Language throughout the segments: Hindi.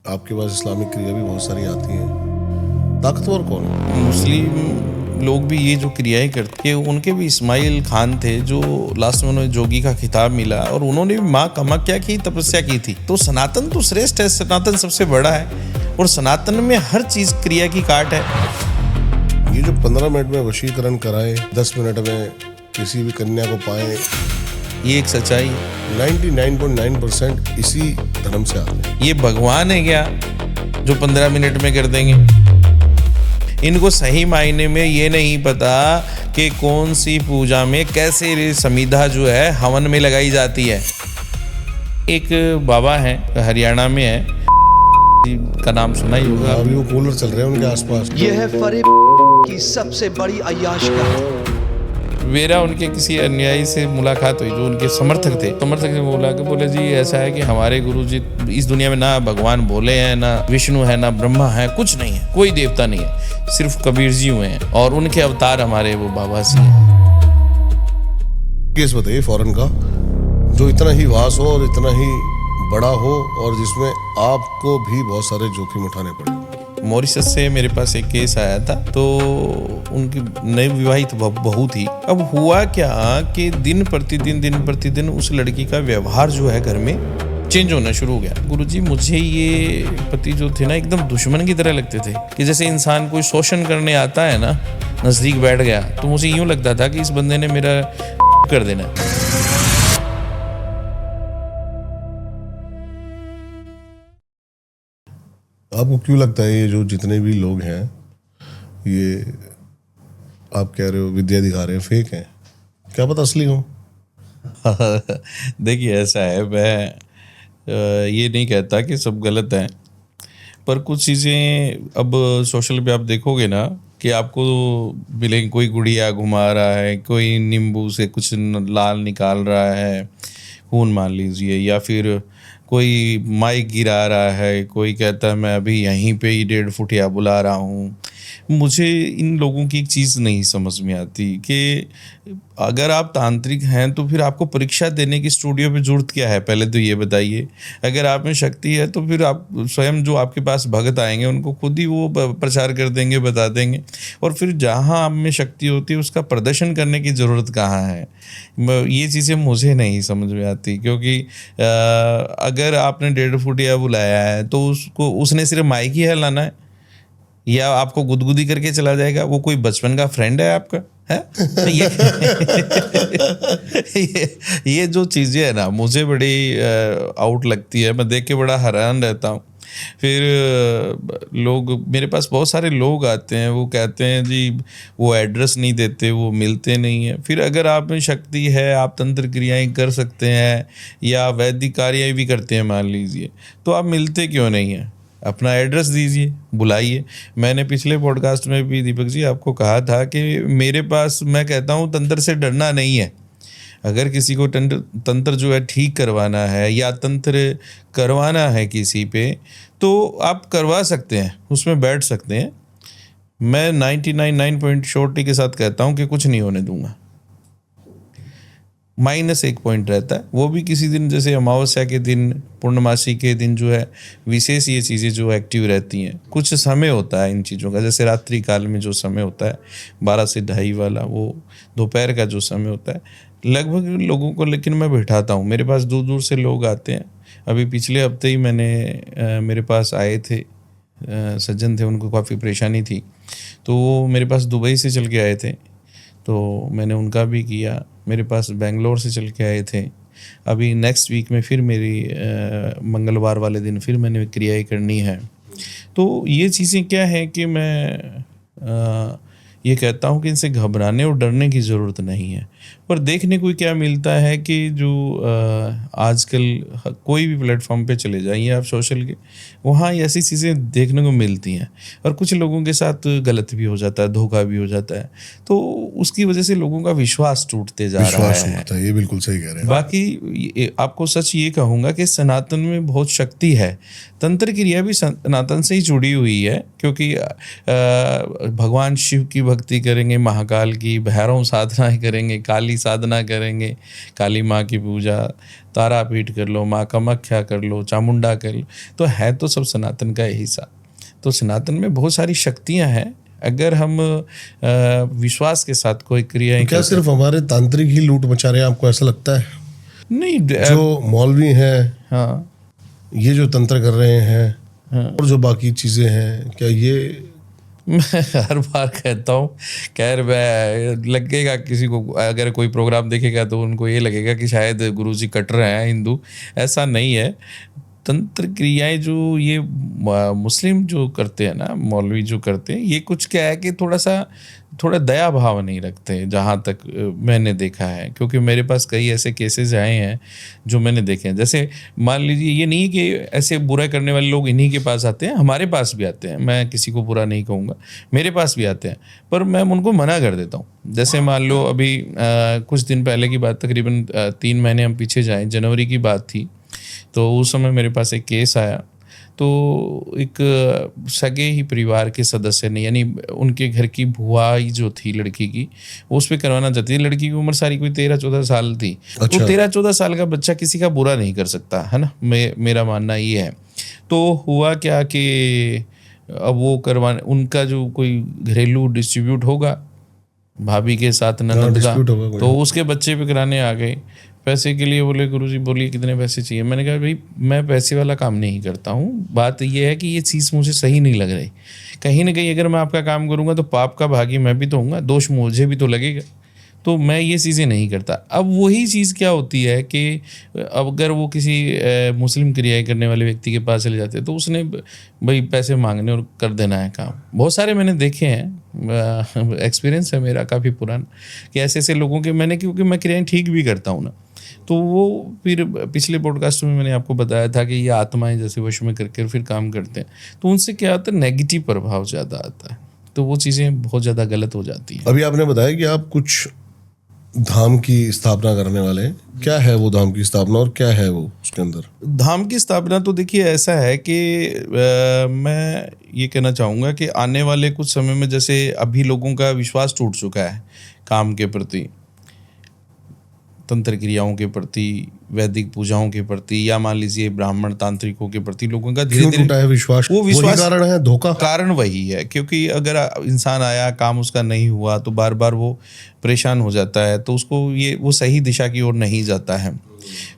आपके पास इस्लामिक क्रिया भी बहुत सारी आती हैं। ताकतवर कौन है? मुस्लिम लोग भी ये जो क्रियाएं करते हैं, उनके भी इस्माइल खान थे जो लास्ट में उन्हें जोगी का खिताब मिला, और उन्होंने भी माँ कामाख्या की तपस्या की थी। तो सनातन तो श्रेष्ठ है, सनातन सबसे बड़ा है, और सनातन में हर चीज क्रिया की काट है। ये जो 15 मिनट में वशीकरण कराए, 10 मिनट में किसी भी कन्या को पाए, ये एक सच्चाई है। 99.9% इसी धर्म से आते हैं। ये भगवान है क्या जो 15 मिनट में कर देंगे? इनको सही मायने में ये नहीं पता कि कौन सी पूजा में कैसे समिधा जो है हवन में लगाई जाती है। एक बाबा है, हरियाणा में है, का नाम सुना ही होगा। अभी वो कूलर चल रहे हैं उनके आसपास। ये है फरीद की सबसे बड़ी अय्याशगाह। मेरा उनके किसी अनुयायी से मुलाकात हुई जो उनके समर्थक थे। समर्थक ने बोला कि बोले जी ऐसा है कि हमारे गुरुजी इस दुनिया में ना भगवान भोले हैं, ना विष्णु है, ना ब्रह्मा है, कुछ नहीं है, कोई देवता नहीं है, सिर्फ कबीर जी हुए हैं, और उनके अवतार हमारे वो बाबा जी हैं। केस बताइए फॉरेन का जो इतना ही वास हो और इतना ही बड़ा हो और जिसमें आपको भी बहुत सारे जोखिम उठाने पड़े। मॉरिशस से मेरे पास एक केस आया था। तो उनकी नई विवाहित बहू थी। अब हुआ क्या कि दिन प्रतिदिन उस लड़की का व्यवहार जो है घर में चेंज होना शुरू हो गया। गुरुजी मुझे ये पति जो थे ना एकदम दुश्मन की तरह लगते थे, कि जैसे इंसान कोई शोषण करने आता है ना, नजदीक बैठ गया तो मुझे यूं लगता था कि इस बंदे ने मेरा कर देना। आपको क्यों लगता है ये जो जितने भी लोग हैं, ये आप कह रहे हो विद्या दिखा रहे हैं, फेक हैं? क्या पता असली हो? देखिए ऐसा है, मैं ये नहीं कहता कि सब गलत हैं, पर कुछ चीज़ें अब सोशल पे आप देखोगे ना कि आपको मिलेंगे, कोई गुड़िया घुमा रहा है, कोई नींबू से कुछ लाल निकाल रहा है, खून मान लीजिए, या फिर कोई माइक गिरा रहा है, कोई कहता है मैं अभी यहीं पे ही 1.5 फुटिया बुला रहा हूँ। मुझे इन लोगों की एक चीज़ नहीं समझ में आती कि अगर आप तांत्रिक हैं तो फिर आपको परीक्षा देने की स्टूडियो पे जरूरत क्या है? पहले तो ये बताइए। अगर आप में शक्ति है तो फिर आप स्वयं जो आपके पास भगत आएंगे उनको खुद ही वो प्रचार कर देंगे, बता देंगे, और फिर जहाँ आप में शक्ति होती है उसका प्रदर्शन करने की ज़रूरत कहाँ है? ये चीज़ें मुझे नहीं समझ में आती, क्योंकि अगर आपने 1.5 फुटिया बुलाया है तो उसने सिर्फ माइक ही हिलाना है या आपको गुदगुदी करके चला जाएगा? वो कोई बचपन का फ्रेंड है आपका, है? ये जो चीज़ें है ना मुझे बड़ी आउट लगती है, मैं देख के बड़ा हैरान रहता हूँ। फिर लोग मेरे पास बहुत सारे लोग आते हैं, वो कहते हैं जी वो एड्रेस नहीं देते, वो मिलते नहीं हैं। फिर अगर आप में शक्ति है, आप तंत्र क्रियाएं कर सकते हैं या वैदिक कार्य भी करते हैं मान लीजिए, तो आप मिलते क्यों नहीं हैं? अपना एड्रेस दीजिए, बुलाइए। मैंने पिछले पॉडकास्ट में भी दीपक जी आपको कहा था कि मेरे पास, मैं कहता हूँ तंत्र से डरना नहीं है। अगर किसी को तंत्र जो है ठीक करवाना है या तंत्र करवाना है किसी पे, तो आप करवा सकते हैं, उसमें बैठ सकते हैं। मैं 99 श्योरिटी के साथ कहता हूँ कि कुछ नहीं होने दूंगा। -1 पॉइंट रहता है, वो भी किसी दिन जैसे अमावस्या के दिन, पूर्णमासी के दिन जो है विशेष ये चीज़ें जो एक्टिव रहती हैं। कुछ समय होता है इन चीज़ों का, जैसे रात्रि काल में जो समय होता है 12 से 2:30 वाला, वो दोपहर का जो समय होता है, लगभग लोगों को लेकिन मैं बिठाता हूँ। मेरे पास दूर दूर से लोग आते हैं। अभी पिछले हफ्ते ही मेरे पास आए थे सज्जन थे, उनको काफ़ी परेशानी थी, तो वो मेरे पास दुबई से चल के आए थे, तो मैंने उनका भी किया। मेरे पास बेंगलोर से चल के आए थे। अभी नेक्स्ट वीक में फिर मेरी मंगलवार वाले दिन फिर मैंने क्रियाएं करनी है। तो ये चीज़ें क्या है कि मैं ये कहता हूँ कि इनसे घबराने और डरने की ज़रूरत नहीं है। पर देखने को क्या मिलता है कि जो आजकल कोई भी प्लेटफॉर्म पे चले जाइए आप सोशल के, वहाँ ऐसी चीज़ें देखने को मिलती हैं, और कुछ लोगों के साथ गलत भी हो जाता है, धोखा भी हो जाता है, तो उसकी वजह से लोगों का विश्वास टूटते जा रहा है। ये बिल्कुल सही कह रहे हैं। बाकी आपको सच ये कहूँगा कि सनातन में बहुत शक्ति है। तंत्र क्रिया भी सनातन से ही जुड़ी हुई है, क्योंकि भगवान शिव की भक्ति करेंगे, महाकाल की, भैरव साधनाएं करेंगे, काली काली साधना करेंगे, काली माँ की पूजा, तारापीठ कर लो, माँ कामाख्या कर लो, चामुंडा कर लो, तो है तो सब सनातन का ही हिस्सा। तो सनातन में बहुत सारी शक्तियाँ हैं, अगर हम विश्वास के साथ कोई क्रियाएं क्या सिर्फ हमारे तांत्रिक ही लूट मचा रहे हैं, आपको ऐसा लगता है? नहीं, जो मौलवी हैं, हाँ, ये जो तंत्र कर रहे हैं, और जो बाकी चीजें हैं, क्या ये मैं हर बार कहता हूँ, खैर मैं लगेगा किसी को, अगर कोई प्रोग्राम देखेगा तो उनको ये लगेगा कि शायद गुरुजी कट रहे हैं हिंदू, ऐसा नहीं है। तंत्र क्रियाएं जो ये मुस्लिम जो करते हैं ना, मौलवी जो करते हैं, ये कुछ क्या है कि थोड़ा दया भाव नहीं रखते, जहाँ तक मैंने देखा है, क्योंकि मेरे पास कई ऐसे केसेस आए हैं जो मैंने देखे हैं। जैसे मान लीजिए, ये नहीं कि ऐसे बुरा करने वाले लोग इन्हीं के पास आते हैं, हमारे पास भी आते हैं, मैं किसी को बुरा नहीं कहूँगा, मेरे पास भी आते हैं, पर मैं उनको मना कर देता हूँ। जैसे मान लो अभी कुछ दिन पहले की बात, तकरीबन 3 महीने हम पीछे जाएँ, जनवरी की बात थी, तो उस समय मेरे पास एक केस आया। तो एक सगे ही परिवार के सदस्य ने, यानी उनके घर की बुआई जो थी लड़की की, वो उस पर करवाना चाहती थी। लड़की की उम्र सारी कोई 13-14 साल थी। अच्छा। तो 13-14 साल का बच्चा किसी का बुरा नहीं कर सकता है ना, मेरा मानना ये है। तो हुआ क्या कि अब वो करवाने, उनका जो कोई घरेलू डिस्ट्रीब्यूट होगा भाभी के साथ ननद का, तो उसके बच्चे पे कराने आ गए। पैसे के लिए बोले, गुरुजी बोलिए कितने पैसे चाहिए। मैंने कहा भाई मैं पैसे वाला काम नहीं करता हूँ, बात यह है कि ये चीज़ मुझे सही नहीं लग रही। कहीं ना कहीं अगर मैं आपका काम करूँगा तो पाप का भागी मैं भी तो हूँगा, दोष मुझे भी तो लगेगा, तो मैं ये चीज़ें नहीं करता। अब वही चीज़ क्या होती है कि अगर वो किसी मुस्लिम क्रियाएं करने वाले व्यक्ति के पास चले जाते हैं, तो उसने भाई पैसे मांगने और कर देना है काम। बहुत सारे मैंने देखे हैं, एक्सपीरियंस है मेरा काफ़ी पुराना, कि ऐसे ऐसे लोगों के मैंने, क्योंकि मैं क्रियाएं ठीक भी करता हूँ ना, तो वो फिर पिछले पॉडकास्ट में मैंने आपको बताया था कि ये आत्माएं जैसे वश में करके फिर काम करते हैं, तो उनसे क्या होता है, नेगेटिव प्रभाव ज़्यादा आता है, तो वो चीज़ें बहुत ज़्यादा गलत हो जाती हैं। अभी आपने बताया कि आप कुछ धाम की स्थापना करने वाले हैं, क्या है वो धाम की स्थापना और क्या है वो उसके अंदर? धाम की स्थापना तो देखिए ऐसा है कि मैं ये कहना चाहूँगा कि आने वाले कुछ समय में, जैसे अभी लोगों का विश्वास टूट चुका है काम के प्रति, तंत्र क्रियाओं के प्रति, वैदिक पूजाओं के प्रति, या मान लीजिए ब्राह्मण तांत्रिकों के प्रति लोगों का धीरे धीरे टूटा है विश्वास? वो विश्वास कारण है धोखा? कारण वही है, क्योंकि अगर इंसान आया, काम उसका नहीं हुआ, तो बार बार वो परेशान हो जाता है, तो उसको वो सही दिशा की ओर नहीं जाता है।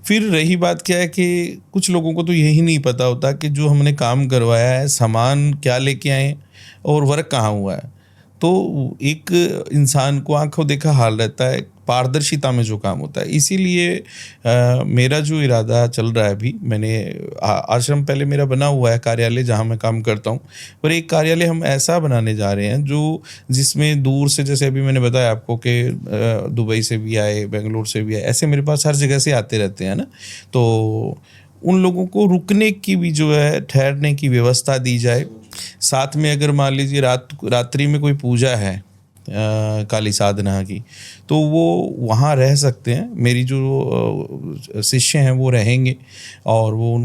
फिर रही बात क्या है कि कुछ लोगों को तो यही नहीं पता होता कि जो हमने काम करवाया है, सामान क्या लेके आए और वर्क कहाँ हुआ है। तो एक इंसान को आंखों देखा हाल रहता है, पारदर्शिता में जो काम होता है। इसीलिए मेरा जो इरादा चल रहा है, अभी मैंने आश्रम पहले मेरा बना हुआ है, कार्यालय जहाँ मैं काम करता हूँ, पर एक कार्यालय हम ऐसा बनाने जा रहे हैं जो जिसमें दूर से, जैसे अभी मैंने बताया आपको कि दुबई से भी आए, बेंगलोर से भी आए, ऐसे मेरे पास हर जगह से आते रहते हैं ना, तो उन लोगों को रुकने की भी जो है, ठहरने की व्यवस्था दी जाए। साथ में अगर मान लीजिए रात्रि में कोई पूजा है काली साधना की, तो वो वहाँ रह सकते हैं। मेरी जो शिष्य हैं वो रहेंगे, और वो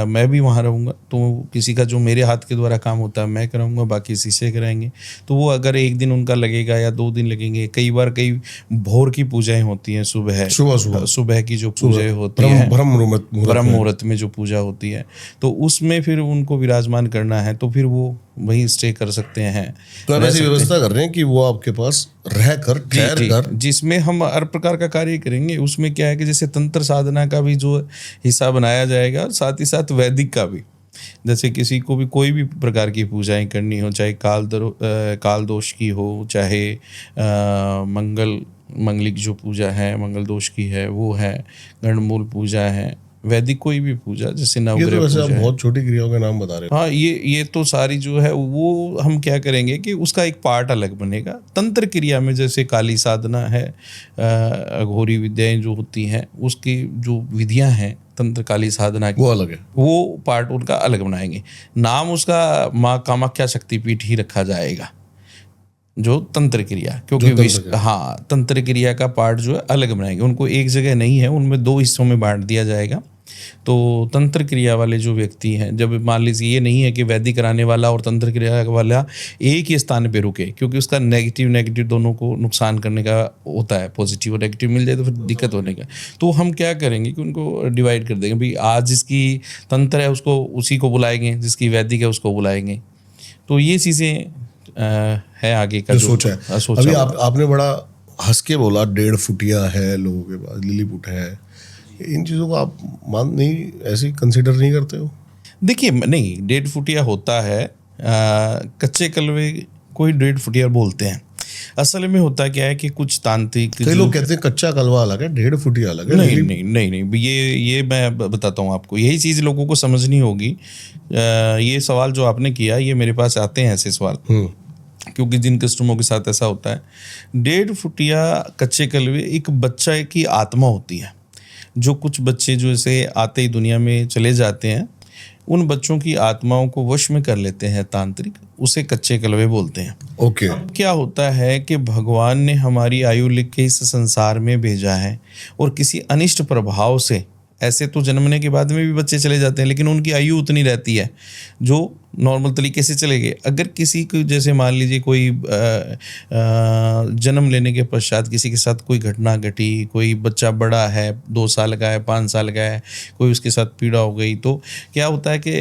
मैं भी वहाँ रहूँगा। तो किसी का जो मेरे हाथ के द्वारा काम होता है मैं कराऊँगा, बाकी शिष्य कराएंगे। तो वो अगर एक दिन उनका लगेगा या 2 दिन लगेंगे, कई बार कई भोर की पूजाएं होती हैं, सुबह की जो पूजाएं होती हैं, ब्रह्म मुहूर्त में जो पूजा होती है, तो उसमें फिर उनको विराजमान करना है, तो फिर वो वहीं स्टे कर सकते हैं। तो आप ऐसी व्यवस्था कर रहे हैं कि वो आपके पास रहकर, ठहर कर, जिसमें हम हर प्रकार का कार्य करेंगे। उसमें क्या है कि जैसे तंत्र साधना का भी जो हिस्सा बनाया जाएगा, साथ ही साथ वैदिक का भी। जैसे किसी को भी कोई भी प्रकार की पूजाएं करनी हो, चाहे काल दोष की हो, चाहे मंगलिक जो पूजा है मंगल दोष की है वो है, गणमूल पूजा है, वैदिक कोई भी पूजा, जैसे नवग्रह पूजा है। बहुत छोटी क्रियाओं के नाम बता रहे हो। हाँ, ये तो सारी जो है वो हम क्या करेंगे कि उसका एक पार्ट अलग बनेगा। तंत्र क्रिया में जैसे काली साधना है, अघोरी विद्याएं जो होती हैं, उसकी जो विधियां हैं तंत्र काली साधना की, वो अलग है, वो पार्ट उनका अलग बनाएंगे। नाम उसका माँ कामाख्या शक्तिपीठ ही रखा जाएगा, जो तंत्र क्रिया, क्योंकि तंत्र क्रिया का पार्ट जो है अलग बनाएंगे। उनको एक जगह नहीं है, उनमें 2 हिस्सों में बांट दिया जाएगा। तो तंत्र क्रिया वाले जो व्यक्ति हैं, जब मान लीजिए ये नहीं है कि वैदिक कराने वाला और तंत्र क्रिया वाला एक ही स्थान पे रुके, क्योंकि उसका नेगेटिव दोनों को नुकसान करने का होता है, पॉजिटिव और नेगेटिव मिल जाए तो फिर दिक्कत होने का। तो हम क्या करेंगे कि उनको डिवाइड कर देंगे, भाई आज जिसकी तंत्र है उसको उसी को बुलाएंगे, जिसकी वैदिक है उसको बुलाएंगे। तो ये चीज़ें है आगे का जो सोचा है। सोचा अभी हुआ। आपने बड़ा हंस के बोला 1.5 फुटिया है लोगों के पास, लिलीपुट है, इन चीज़ों को आप ऐसे कंसिडर नहीं करते हो? देखिए नहीं, 1.5 फुटिया होता है, कच्चे कलवे को ही 1.5 फुटिया बोलते हैं। असल में होता क्या है कि कुछ तांत्रिक कई लोग कहते हैं कच्चा कलवा अलग है, 1.5 फुटिया अलग है। नहीं, ये मैं बताता हूँ आपको, यही चीज़ लोगों को समझनी होगी। ये सवाल जो आपने किया, ये मेरे पास आते हैं ऐसे सवाल, क्योंकि जिन कस्टमरों के साथ ऐसा होता है। 1.5 फुटिया कच्चे कलवे एक बच्चा की आत्मा होती है। जो कुछ बच्चे जो ऐसे आते ही दुनिया में चले जाते हैं, उन बच्चों की आत्माओं को वश में कर लेते हैं तांत्रिक, उसे कच्चे कलवे बोलते हैं। ओके। अब क्या होता है कि भगवान ने हमारी आयु लिख के इस संसार में भेजा है, और किसी अनिष्ट प्रभाव से, ऐसे तो जन्मने के बाद में भी बच्चे चले जाते हैं, लेकिन उनकी आयु उतनी रहती है जो नॉर्मल तरीके से चले गए। अगर किसी को, जैसे मान लीजिए कोई जन्म लेने के पश्चात किसी के साथ कोई घटना घटी, कोई बच्चा बड़ा है, 2 साल का है, 5 साल का है, कोई उसके साथ पीड़ा हो गई, तो क्या होता है कि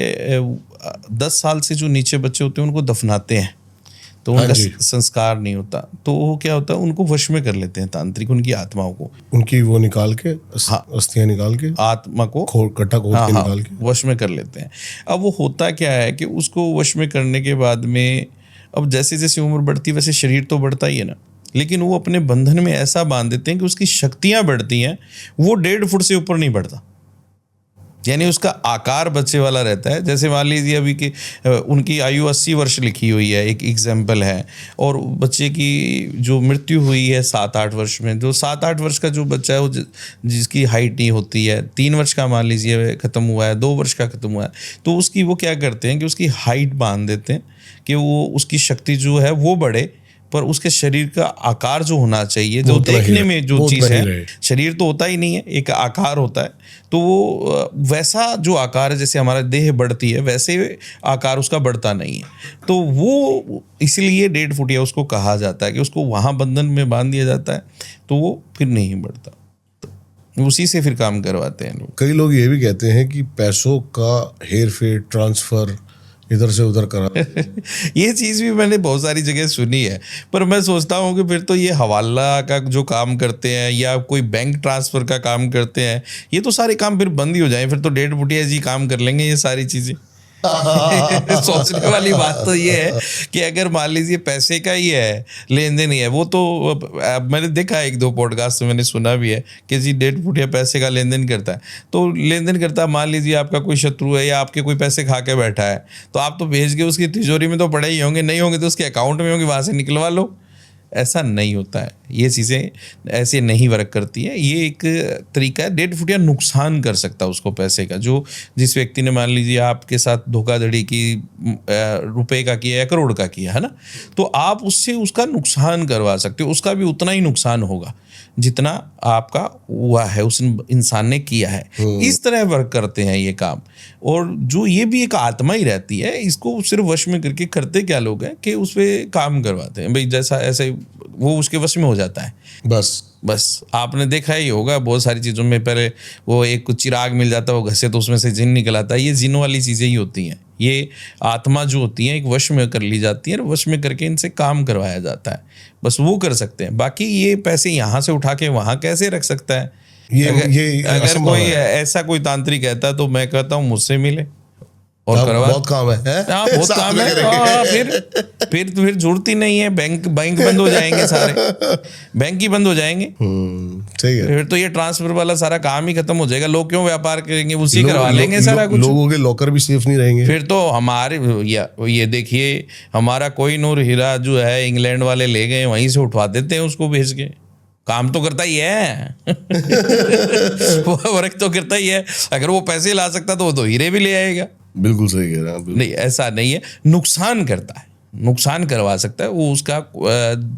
10 साल से जो नीचे बच्चे होते हैं उनको दफनाते हैं, तो उनका संस्कार नहीं होता। तो वो क्या होता है, उनको वश में कर लेते हैं तांत्रिक, उनकी आत्माओं को, उनकी वो निकाल के, अस्थियां निकाल के, आत्मा को कट्टा खोद के निकाल के वश में कर लेते हैं। अब वो होता क्या है कि उसको वश में करने के बाद में, अब जैसे जैसे उम्र बढ़ती वैसे शरीर तो बढ़ता ही है ना, लेकिन वो अपने बंधन में ऐसा बांध देते हैं कि उसकी शक्तियां बढ़ती हैं, वो 1.5 फुट से ऊपर नहीं बढ़ता, यानी उसका आकार बच्चे वाला रहता है। जैसे मान लीजिए अभी कि उनकी आयु 80 वर्ष लिखी हुई है, एक एग्जाम्पल है, और बच्चे की जो मृत्यु हुई है 7-8 वर्ष में, जो 7-8 वर्ष का जो बच्चा है, वो जिसकी हाइट नहीं होती है, 3 वर्ष का मान लीजिए ख़त्म हुआ है, 2 वर्ष का ख़त्म हुआ है, तो उसकी वो क्या करते हैं कि उसकी हाइट बांध देते हैं कि वो उसकी शक्ति जो है वो बढ़े, पर उसके शरीर का आकार जो होना चाहिए, जो देखने में जो चीज़ है, शरीर तो होता ही नहीं है, एक आकार होता है, तो वो वैसा जो आकार है, जैसे हमारा देह बढ़ती है वैसे आकार उसका बढ़ता नहीं है। तो वो इसलिए 1.5 फुटिया उसको कहा जाता है कि उसको वहाँ बंधन में बांध दिया जाता है, तो वो फिर नहीं बढ़ता, तो उसी से फिर काम करवाते हैं लोग। कई लोग ये भी कहते हैं कि पैसों का हेर फेर, ट्रांसफर इधर से उधर करा ये चीज़ भी मैंने बहुत सारी जगह सुनी है, पर मैं सोचता हूँ कि फिर तो ये हवाला का जो काम करते हैं या कोई बैंक ट्रांसफ़र का काम करते हैं, ये तो सारे काम फिर बंद ही हो जाएं, फिर तो 1.5 फुटिया जी काम कर लेंगे ये सारी चीज़ें। सोचने वाली बात तो ये है कि अगर मान लीजिए पैसे का ही है, लेन देन ही है, वो तो मैंने देखा 1-2 पॉडकास्ट में मैंने सुना भी है कि जी 1.5 फुटिया पैसे का लेन देन करता है। तो लेन देन करता है, मान लीजिए आपका कोई शत्रु है या आपके कोई पैसे खा के बैठा है, तो आप तो भेज के उसकी तिजोरी में तो पड़े ही होंगे, नहीं होंगे तो उसके अकाउंट में होंगे, वहाँ से निकलवा लो। ऐसा नहीं होता है, ये चीज़ें ऐसे नहीं वर्क करती है। ये एक तरीका है, 1.5 फुटिया नुकसान कर सकता है उसको पैसे का। जो जिस व्यक्ति ने मान लीजिए आपके साथ धोखाधड़ी की, रुपए का किया या करोड़ का किया है ना, तो आप उससे उसका नुकसान करवा सकते हो, उसका भी उतना ही नुकसान होगा जितना आपका हुआ है, उस इंसान ने किया है। इस तरह वर्क करते हैं ये काम। और जो ये भी एक आत्मा ही रहती है, इसको सिर्फ वश में करके करते क्या लोग हैं कि उस पर काम करवाते हैं, भाई जैसा ऐसे वो उसके वश में हो जाता है। बस आपने देखा ही होगा बहुत सारी चीज़ों में, पहले वो एक चिराग मिल जाता है, वो घसे तो उसमें से जिन निकल आता है। ये जिन वाली चीज़ें ही होती हैं, ये आत्मा जो होती है एक वश में कर ली जाती है, और वश में करके इनसे काम करवाया जाता है, बस वो कर सकते हैं। बाकी ये पैसे यहाँ से उठा के वहाँ कैसे रख सकता है? अगर कोई ऐसा कोई तांत्रिक कहता है तो मैं कहता हूँ मुझसे मिले और करवा। बहुत काम है, बहुत काम है। फिर जरूरत ही नहीं है, बैंक बंद हो जाएंगे, सारे बैंक ही बंद हो जाएंगे। सही है। फिर तो ये ट्रांसफर वाला सारा काम ही खत्म हो जाएगा। लोग क्यों व्यापार करेंगे, उसी करवा लेंगे सारा कुछ। लोगों के लॉकर भी सेफ नहीं रहेंगे। फिर तो हमारे ये देखिए, हमारा कोई नूर हीरा जो है इंग्लैंड वाले ले गए, वहीं से उठवा देते हैं उसको भेज के। काम तो करता ही है वो वर्क तो करता ही है। अगर वो पैसे ला सकता तो वो तो हीरे भी ले आएगा। बिल्कुल सही कह रहे हैं। नहीं, ऐसा नहीं है, नुकसान करता है, नुकसान करवा सकता है, वो उसका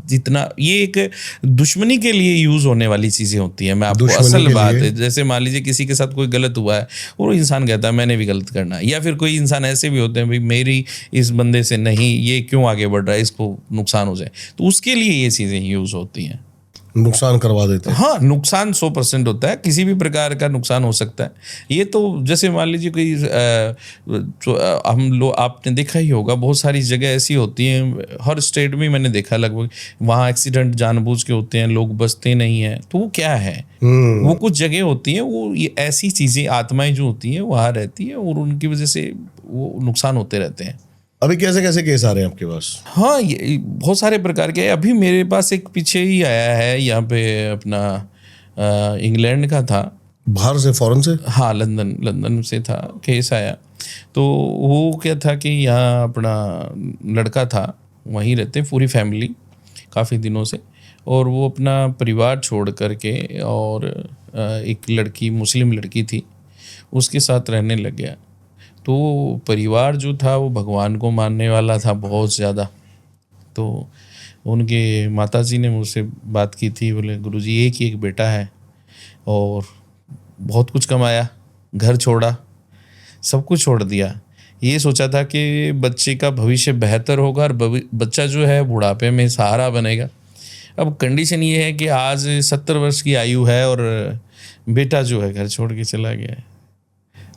जितना, ये एक दुश्मनी के लिए यूज़ होने वाली चीज़ें होती हैं। मैं आपको असल बात है, जैसे मान लीजिए किसी के साथ कोई गलत हुआ है और इंसान कहता है मैंने भी गलत करना है, या फिर कोई इंसान ऐसे भी होते हैं भाई मेरी इस बंदे से नहीं, ये क्यों आगे बढ़ रहा है, इसको नुकसान हो जाए, तो उसके लिए ये चीज़ें यूज़ होती हैं। नुकसान करवा देते हैं। हाँ, नुकसान 100% होता है, किसी भी प्रकार का नुकसान हो सकता है। ये तो जैसे मान लीजिए कोई हम लोग, आपने देखा ही होगा बहुत सारी जगह ऐसी होती हैं, हर स्टेट में मैंने देखा लगभग, वहाँ एक्सीडेंट जानबूझ के होते हैं, लोग बचते नहीं हैं, तो वो क्या है, वो कुछ जगह होती हैं, वो ये ऐसी चीज़ें, आत्माएं जो होती हैं वहाँ रहती हैं और उनकी वजह से वो नुकसान होते रहते हैं। अभी कैसे कैसे केस आ रहे हैं आपके पास? हाँ, ये बहुत सारे प्रकार के। अभी मेरे पास एक पीछे ही आया है यहाँ पे अपना, इंग्लैंड का था, बाहर से, फॉरेन से? हाँ, लंदन से था, केस आया। तो वो क्या था कि यहाँ अपना लड़का था, वहीं रहते पूरी फैमिली काफ़ी दिनों से, और वो अपना परिवार छोड़ करके और एक लड़की, मुस्लिम लड़की थी, उसके साथ रहने लग गया। तो परिवार जो था वो भगवान को मानने वाला था बहुत ज़्यादा। तो उनके माताजी ने मुझसे बात की थी, बोले गुरुजी एक ही एक बेटा है और बहुत कुछ कमाया, घर छोड़ा, सब कुछ छोड़ दिया, ये सोचा था कि बच्चे का भविष्य बेहतर होगा और बच्चा जो है बुढ़ापे में सहारा बनेगा। अब कंडीशन ये है कि आज 70 वर्ष की आयु है और बेटा जो है घर छोड़ के चला गया है,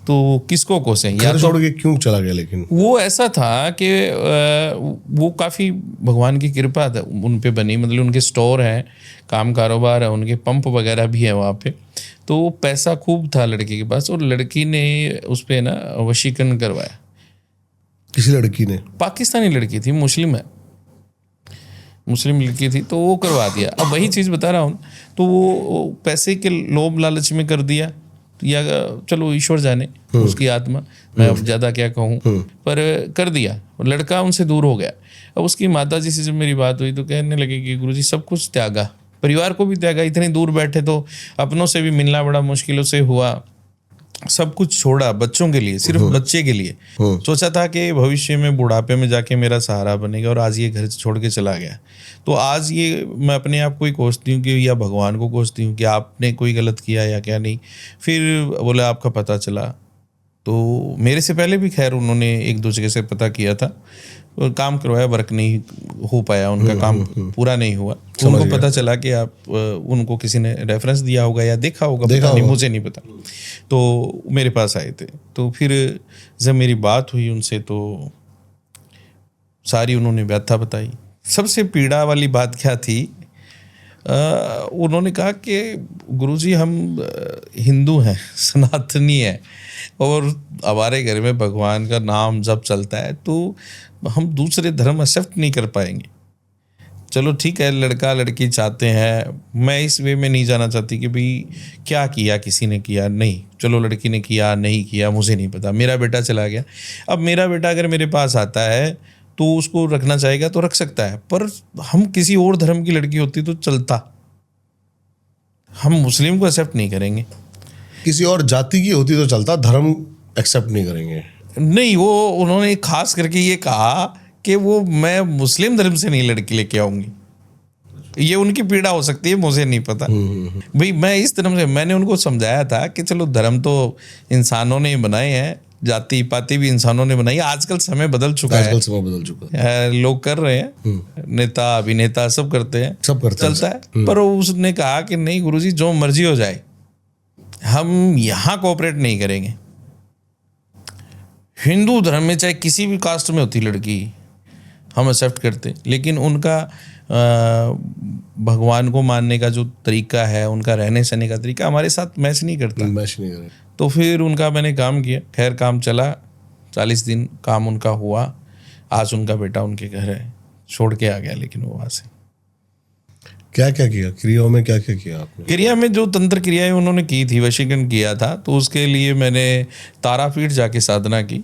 तो किसको कोसें? घर छोड़ के क्यों चला गया? लेकिन वो ऐसा था कि वो काफ़ी भगवान की कृपा था उन पे बनी, मतलब उनके स्टोर हैं, काम कारोबार है, उनके पंप वगैरह भी है वहाँ पे, तो पैसा खूब था लड़की के पास, और लड़की ने उस पर ना वशीकरण करवाया। किसी लड़की ने? पाकिस्तानी लड़की थी, मुस्लिम है, मुस्लिम लड़की थी, तो वो करवा दिया। अब वही चीज़ बता रहा हूँ, तो वो पैसे के लोभ लालच में कर दिया, या चलो ईश्वर जाने उसकी आत्मा, मैं अब ज़्यादा क्या कहूँ, पर कर दिया, लड़का उनसे दूर हो गया। अब उसकी माताजी से जब मेरी बात हुई तो कहने लगे कि गुरुजी सब कुछ त्यागा, परिवार को भी त्यागा, इतनी दूर बैठे तो अपनों से भी मिलना बड़ा मुश्किलों से हुआ, सब कुछ छोड़ा बच्चों के लिए, सिर्फ बच्चे के लिए, सोचा था कि भविष्य में बुढ़ापे में जाके मेरा सहारा बनेगा, और आज ये घर छोड़ के चला गया। तो आज ये मैं अपने आप को ही कोसती हूँ कि, या भगवान को कोसती हूँ कि आपने कोई गलत किया या क्या नहीं। फिर बोला आपका पता चला, तो मेरे से पहले भी खैर उन्होंने एक दो जगह से पता किया था, और काम करवाया, वर्क नहीं हो पाया, उनका काम पूरा नहीं हुआ। उनको पता चला कि आप उनको किसी ने रेफरेंस दिया होगा या देखा होगा, पता नहीं, मुझे नहीं पता। तो मेरे पास आए थे, तो फिर जब मेरी बात हुई उनसे तो सारी उन्होंने व्यथा बताई। सबसे पीड़ा वाली बात क्या थी, उन्होंने कहा कि गुरुजी हम हिंदू हैं, सनातनी हैं, और हमारे घर में भगवान का नाम जब चलता है तो हम दूसरे धर्म एक्सेप्ट नहीं कर पाएंगे। चलो ठीक है, लड़का लड़की चाहते हैं, मैं इस वे में नहीं जाना चाहती कि भाई क्या किया किसी ने किया, नहीं, चलो लड़की ने किया नहीं किया मुझे नहीं पता, मेरा बेटा चला गया। अब मेरा बेटा अगर मेरे पास आता है तो उसको रखना चाहेगा तो रख सकता है, पर हम किसी और धर्म की लड़की होती तो चलता, हम मुस्लिम को एक्सेप्ट नहीं करेंगे। किसी और जाति की होती तो चलता, धर्म एक्सेप्ट नहीं करेंगे। नहीं, वो उन्होंने खास करके ये कहा कि वो मैं मुस्लिम धर्म से नहीं लड़की लेके आऊंगी, ये उनकी पीड़ा हो सकती है, मुझे नहीं पता भाई, मैं इस धर्म से। मैंने उनको समझाया था कि चलो धर्म तो इंसानों ने बनाए हैं, जाति पाति भी इंसानों ने बनाई, आजकल समय बदल चुका है, समय बदल चुका है, लोग कर रहे हैं, नेता अभिनेता सब करते हैं, सब करते चलता है। पर उसने कहा कि नहीं गुरुजी जो मर्जी हो जाए, हम यहाँ कोऑपरेट नहीं करेंगे। हिंदू धर्म में चाहे किसी भी कास्ट में होती लड़की हम एक्सेप्ट करते, लेकिन उनका भगवान को मानने का जो तरीका है, उनका रहने सहने का तरीका हमारे साथ मैच नहीं करता। मैच नहीं करें। तो फिर उनका मैंने काम किया, खैर काम चला, 40 दिन काम उनका हुआ। आज उनका बेटा उनके घर है, छोड़ के आ गया, लेकिन वो वहाँ से। क्या क्या किया क्रियाओं में, क्या क्या किया आपने? क्रिया में जो तंत्र क्रियाएं उन्होंने की थी, वशीकरण किया था, तो उसके लिए मैंने तारापीठ जाके साधना की।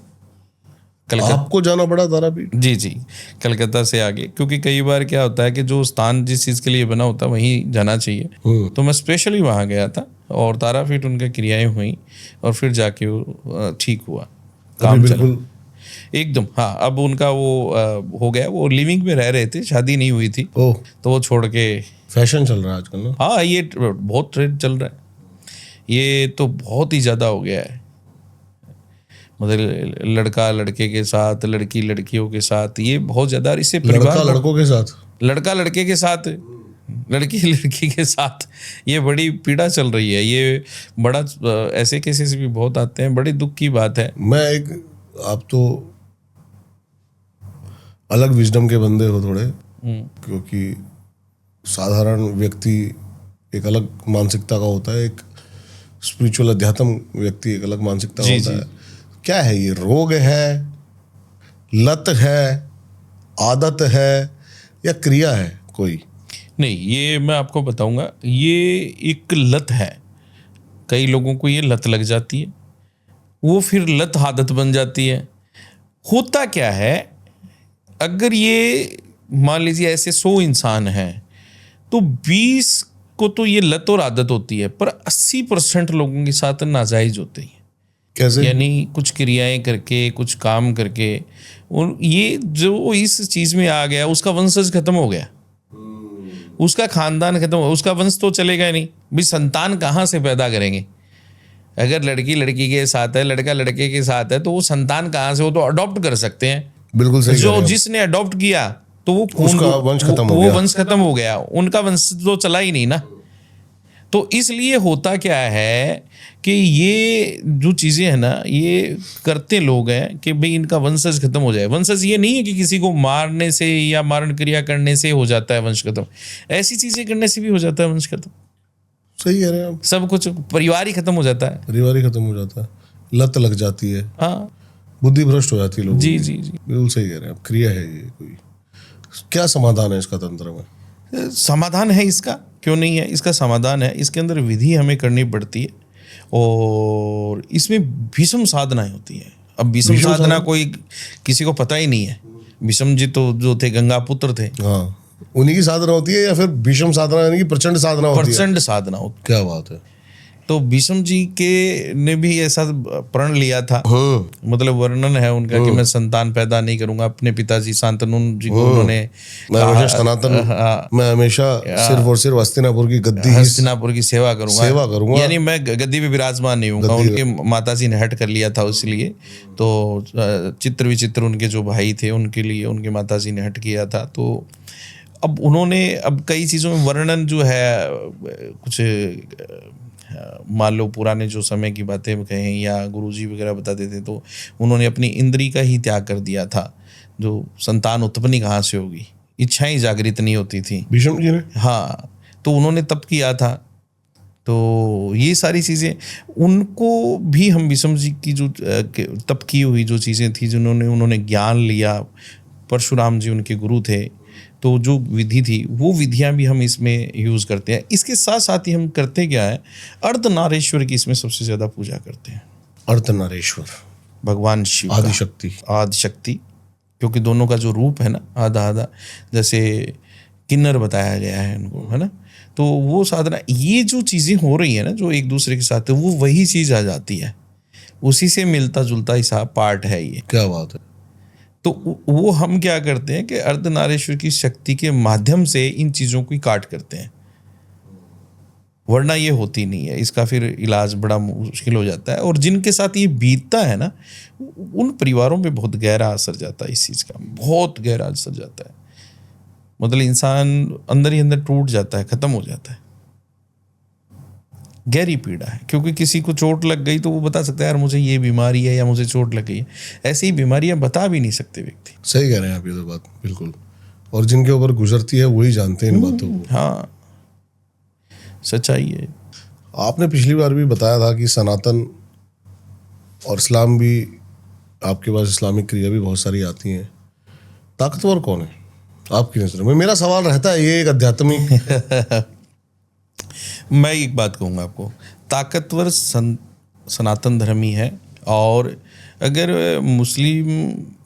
आपको जाना पड़ा तारापीठ? जी जी, कलकत्ता से आगे, क्योंकि कई बार क्या होता है कि जो स्थान जिस चीज़ के लिए बना होता है वहीं जाना चाहिए। तो मैं स्पेशली वहाँ गया था और तारापीठ उनकी क्रियाएं हुई और फिर जाके वो ठीक हुआ, काम चला। एकदम। हाँ, अब उनका वो हो गया, वो लिविंग में रह रहे थे, शादी नहीं हुई थी, ओह, तो वो छोड़ के। फैशन चल रहा है आजकल ना। हाँ, ये बहुत ट्रेंड चल रहा है, ये तो बहुत ही ज़्यादा हो गया है। मतलब लड़का लड़के के साथ, लड़की लड़कियों के साथ, ये बहुत ज़्यादा। और इससे लड़का लड़कों के साथ, लड़का लड़के के साथ, लड़की लड़की के साथ, ये बड़ी पीड़ा चल रही है। ये बड़ा ऐसे केसेस भी बहुत आते हैं, बड़ी दुख की बात है। आप तो अलग विजडम के बंदे हो थोड़े, क्योंकि साधारण व्यक्ति एक अलग मानसिकता का होता है, एक स्पिरिचुअल अध्यात्म व्यक्ति एक अलग मानसिकता का होता है। क्या है ये, रोग है, लत है, आदत है, या क्रिया है कोई? नहीं, ये मैं आपको बताऊंगा, ये एक लत है। कई लोगों को ये लत लग जाती है, वो फिर लत आदत बन जाती है। होता क्या है, अगर ये मान लीजिए ऐसे 100 इंसान हैं, तो 20 को तो ये लत और आदत होती है, पर 80% लोगों के साथ नाजायज होते हैं। कैसे? यानी कुछ क्रियाएं करके, कुछ काम करके, ये जो इस चीज में आ गया, उसका वंशज खत्म हो गया, उसका खानदान खत्म हो, उसका वंश तो चलेगा नहीं। भी संतान कहाँ से पैदा करेंगे? अगर लड़की लड़की के साथ है, लड़का लड़के के साथ है, तो वो संतान कहाँ से? वो तो अडॉप्ट कर सकते हैं। बिल्कुल सही। जो जिसने अडॉप्ट किया, तो वो उसका वंश खत्म हो वो गया। वंश खत्म हो गया, उनका वंश तो चला ही नहीं ना। तो इसलिए होता क्या है कि ये जो चीज़ें हैं ना, ये करते लोग हैं कि भाई इनका वंशज खत्म हो जाए। वंशज ये नहीं है कि किसी को मारने से या मारण क्रिया करने से हो जाता है वंश खत्म, ऐसी चीज़ें करने से भी हो जाता है वंश खत्म। सही कह रहे हैं आप। सब कुछ परिवार ही खत्म हो जाता है, परिवार ही खत्म हो जाता है, लत लग जाती है, हाँ बुद्धि भ्रष्ट हो जाती है लोगों जी की। जी जी। बिल्कुल सही कह रहे हैं आप। क्रिया है ये कोई? क्या समाधान है इसका तंत्र में? समाधान है इसका, क्यों नहीं है? इसका समाधान है, इसके अंदर विधि हमें करनी पड़ती है, और इसमें भीषम साधनाएं होती हैं। अब भीषम साधना कोई किसी को पता ही नहीं है। भीषम जी तो जो थे, गंगा पुत्र थे। हाँ, उन्हीं की साधना होती है, या फिर भीषम साधना यानी कि प्रचंड साधना होती है? प्रचंड साधना होती। क्या बात है। तो भीष्म जी के ने भी ऐसा प्रण लिया था, मतलब वर्णन है उनका कि मैं संतान पैदा नहीं करूंगा। अपने पिताजी शांतनु जी को उन्होंने मैं हमेशा सनातन, मैं हमेशा सिर्फ और सिर्फ हस्तिनापुर की गद्दी, हस्तिनापुर की सेवा करूंगा, यानी मैं गद्दी पे विराजमान नहीं हूँगा। उनके माताजी ने हट कर लिया था, इसलिए तो चित्र विचित्र उनके जो भाई थे उनके लिए उनके माताजी ने हट किया था। तो अब उन्होंने, अब कई चीज़ों में वर्णन जो है, कुछ मान लो पुराने जो समय की बातें कहें या गुरुजी वगैरह बताते थे, तो उन्होंने अपनी इंद्री का ही त्याग कर दिया था। जो संतान उत्पन्न कहाँ से होगी, इच्छाएं जागृत नहीं होती थी भीष्म जी ने। हाँ, तो उन्होंने तप किया था। तो ये सारी चीज़ें उनको भी, हम भीष्म जी की जो तप की हुई जो चीज़ें थी, जिन्होंने उन्होंने ज्ञान लिया, परशुराम जी उनके गुरु थे, तो जो विधि थी वो विधियां भी हम इसमें यूज़ करते हैं। इसके साथ साथ ही हम करते क्या है, अर्धनारेश्वर की इसमें सबसे ज़्यादा पूजा करते हैं। अर्धनारेश्वर भगवान शिव, आदिशक्ति, आदिशक्ति, क्योंकि दोनों का जो रूप है ना, आधा आधा, जैसे किन्नर बताया गया है उनको, है ना। तो वो साधना, ये जो चीज़ें हो रही है ना, जो एक दूसरे के साथ है, वो वही चीज़ आ जाती है, उसी से मिलता जुलता ऐसा पार्ट है ये। क्या बात है। तो वो हम क्या करते हैं कि अर्धनारेश्वर की शक्ति के माध्यम से इन चीज़ों को काट करते हैं, वरना ये होती नहीं है। इसका फिर इलाज बड़ा मुश्किल हो जाता है, और जिनके साथ ये बीतता है ना, उन परिवारों पे बहुत गहरा असर जाता है इस चीज़ का, बहुत गहरा असर जाता है। मतलब इंसान अंदर ही अंदर टूट जाता है, ख़त्म हो जाता है। गहरी पीड़ा है, क्योंकि किसी को चोट लग गई तो वो बता सकता है यार मुझे ये बीमारी है या मुझे चोट लग गई है। ऐसी ही बीमारियां बता भी नहीं सकते व्यक्ति। सही कह रहे हैं आप, ये तो बात बिल्कुल। और जिनके ऊपर गुजरती है वही जानते हैं इन बातों को। हाँ, सच्चाई है। आपने पिछली बार भी बताया था कि सनातन और इस्लाम भी, आपके पास इस्लामिक क्रिया भी बहुत सारी आती हैं। ताकतवर कौन है आपकी नज़र में? मेरा सवाल रहता है ये, एक आध्यात्मिक मैं एक बात कहूँगा आपको, ताकतवर सनातन धर्म ही है। और अगर मुस्लिम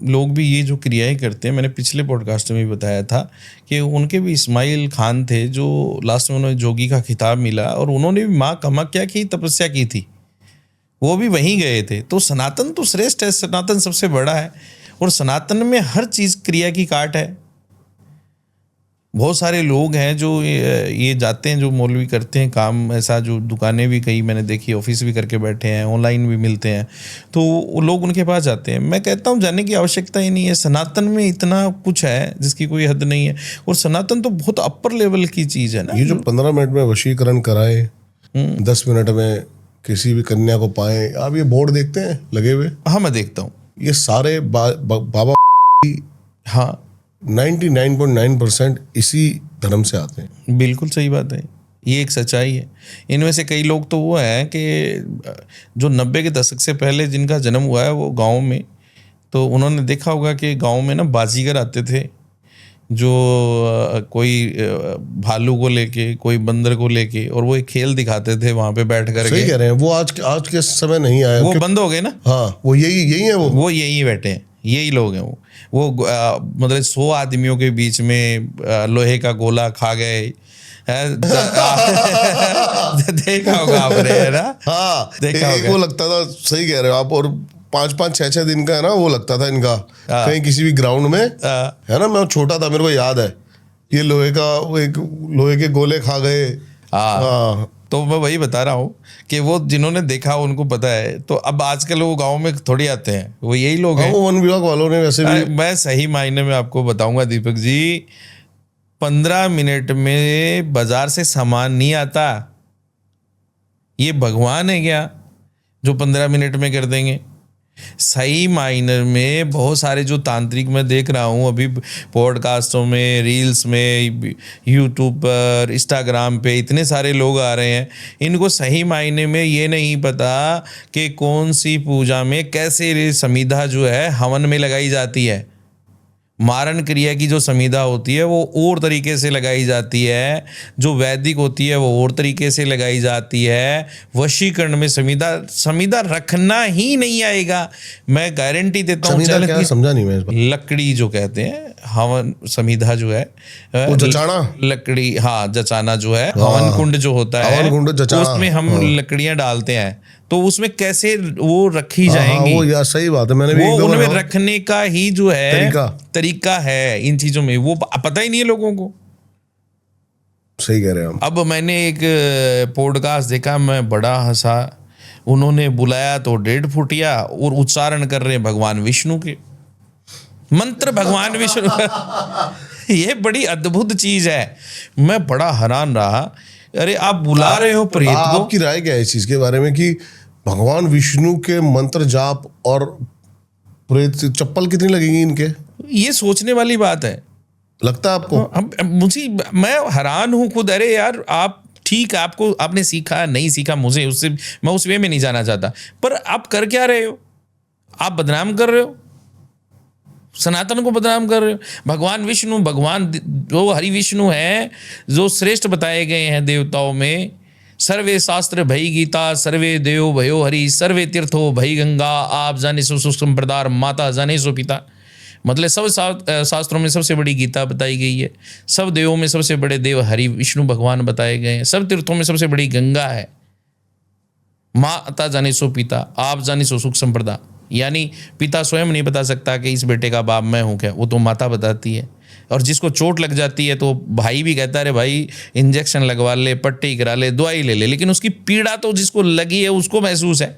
लोग भी ये जो क्रियाएं करते हैं, मैंने पिछले पॉडकास्ट में भी बताया था कि उनके भी इस्माइल खान थे, जो लास्ट में उन्हें जोगी का खिताब मिला, और उन्होंने भी माँ कामाख्या की तपस्या की थी। वो भी वहीं गए थे। तो सनातन तो श्रेष्ठ है, सनातन सबसे बड़ा है, और सनातन में हर चीज़ क्रिया की काट है। बहुत सारे लोग हैं जो ये जाते हैं, जो मौलवी करते हैं काम ऐसा, जो दुकानें भी कई मैंने देखी, ऑफिस भी करके बैठे हैं, ऑनलाइन भी मिलते हैं, तो वो लोग उनके पास जाते हैं। मैं कहता हूँ जाने की आवश्यकता ही नहीं है। सनातन में इतना कुछ है जिसकी कोई हद नहीं है, और सनातन तो बहुत अपर लेवल की चीज़ है ना। ये जो 15 मिनट में वशीकरण कराए, 10 मिनट में किसी भी कन्या को पाए, आप ये बोर्ड देखते हैं लगे हुए? हाँ, मैं देखता हूँ। ये सारे बाबा हाँ, 99.9% इसी धर्म से आते हैं। बिल्कुल सही बात है, ये एक सच्चाई है। इनमें से कई लोग तो वो हैं कि जो 90 के दशक से पहले जिनका जन्म हुआ है वो गांव में, तो उन्होंने देखा होगा कि गांव में ना बाजीगर आते थे, जो कोई भालू को लेके, कोई बंदर को लेके, और वो एक खेल दिखाते थे वहां पे बैठ कर। सही कह रहे हैं, वो आज के समय नहीं आया, वो बंद हो गए ना। हाँ, वो यही है, वो यही बैठे हैं, यही लोग हैं। वो मतलब 100 आदमियों के बीच में लोहे का गोला खा गए देखा होगा आपने, है ना? हाँ, देखा होगा। वो लगता था, सही कह रहे हो आप, और 5-5, 6-6 दिन का है ना, वो लगता था इनका कहीं किसी भी ग्राउंड में, है ना। मैं छोटा था, मेरे को याद है, ये लोहे के गोले खा गए। हाँ, तो मैं वही बता रहा हूँ कि वो जिन्होंने देखा उनको पता है। तो अब आजकल वो गांव में थोड़ी आते हैं, वो यही लोग हैं। वो वन विभाग वालों ने वैसे भी, मैं सही मायने में आपको बताऊंगा दीपक जी, 15 मिनट में बाजार से सामान नहीं आता। ये भगवान है क्या जो 15 मिनट में कर देंगे? सही मायने में बहुत सारे जो तांत्रिक मैं देख रहा हूँ अभी पॉडकास्टों में, रील्स में, यूट्यूब पर, इंस्टाग्राम पे इतने सारे लोग आ रहे हैं, इनको सही मायने में ये नहीं पता कि कौन सी पूजा में कैसे समिधा जो है हवन में लगाई जाती है। मारण क्रिया की जो समिधा होती है वो और तरीके से लगाई जाती है, जो वैदिक होती है वो और तरीके से लगाई जाती है। वशीकरण में समिधा रखना ही नहीं आएगा, मैं गारंटी देता हूँ। क्या समझा नहीं मैं इस बार। लकड़ी जो कहते हैं हवन समिधा जो है, वो जचाना, लकड़ी, हाँ, जचाना जो है, हवन कुंड जो होता है, उसमें हम लकड़ियां डालते हैं, तो उसमें कैसे वो रखी जाएंगी। वो यार सही बात है, मैंने भी वो उनमें रखने का ही जो है तरीका है इन चीजों में, वो पता ही नहीं है लोगों को। सही कह रहे हैं आप। अब मैंने एक पॉडकास्ट देखा, मैं बड़ा हंसा। उन्होंने बुलाया तो 1.5 फुटिया और उच्चारण कर रहे हैं भगवान विष्णु के मंत्र, भगवान विष्णु ये बड़ी अद्भुत चीज है। मैं बड़ा हैरान रहा। अरे आप बुला रहे हो प्रेत को। आपकी राय क्या है इस चीज के बारे में कि भगवान विष्णु के मंत्र जाप और प्रेत, चप्पल कितनी लगेगी इनके? ये सोचने वाली बात है। लगता है आपको? मुझे, मैं हैरान हूं खुद। अरे यार, आप ठीक है, आपने सीखा नहीं सीखा, मुझे उससे, मैं उस वे में नहीं जाना चाहता, पर आप कर क्या रहे हो? आप बदनाम कर रहे हो, सनातन को बदनाम कर रहे हो। भगवान विष्णु, भगवान जो हरि विष्णु हैं, जो श्रेष्ठ बताए गए हैं देवताओं में, सर्वे शास्त्र भई गीता, सर्वे देव भयो हरि, सर्वे तीर्थो भई गंगा, आप जाने सो सुख संप्रदार, माता जाने सो पिता। मतलब सब शास्त्रों में सबसे बड़ी गीता बताई गई है, सब देवों में सबसे बड़े देव हरि विष्णु भगवान बताए गए हैं, सब तीर्थों में सबसे बड़ी गंगा है, माता जाने सो पिता, आप जाने सो सुख संप्रदा। यानी पिता स्वयं नहीं बता सकता कि इस बेटे का बाप मैं हूँ क्या, वो तो माता बताती है। और जिसको चोट लग जाती है तो भाई भी कहता है अरे भाई इंजेक्शन लगवा ले, पट्टी करा ले, दवाई ले ले, लेकिन उसकी पीड़ा तो जिसको लगी है उसको महसूस है।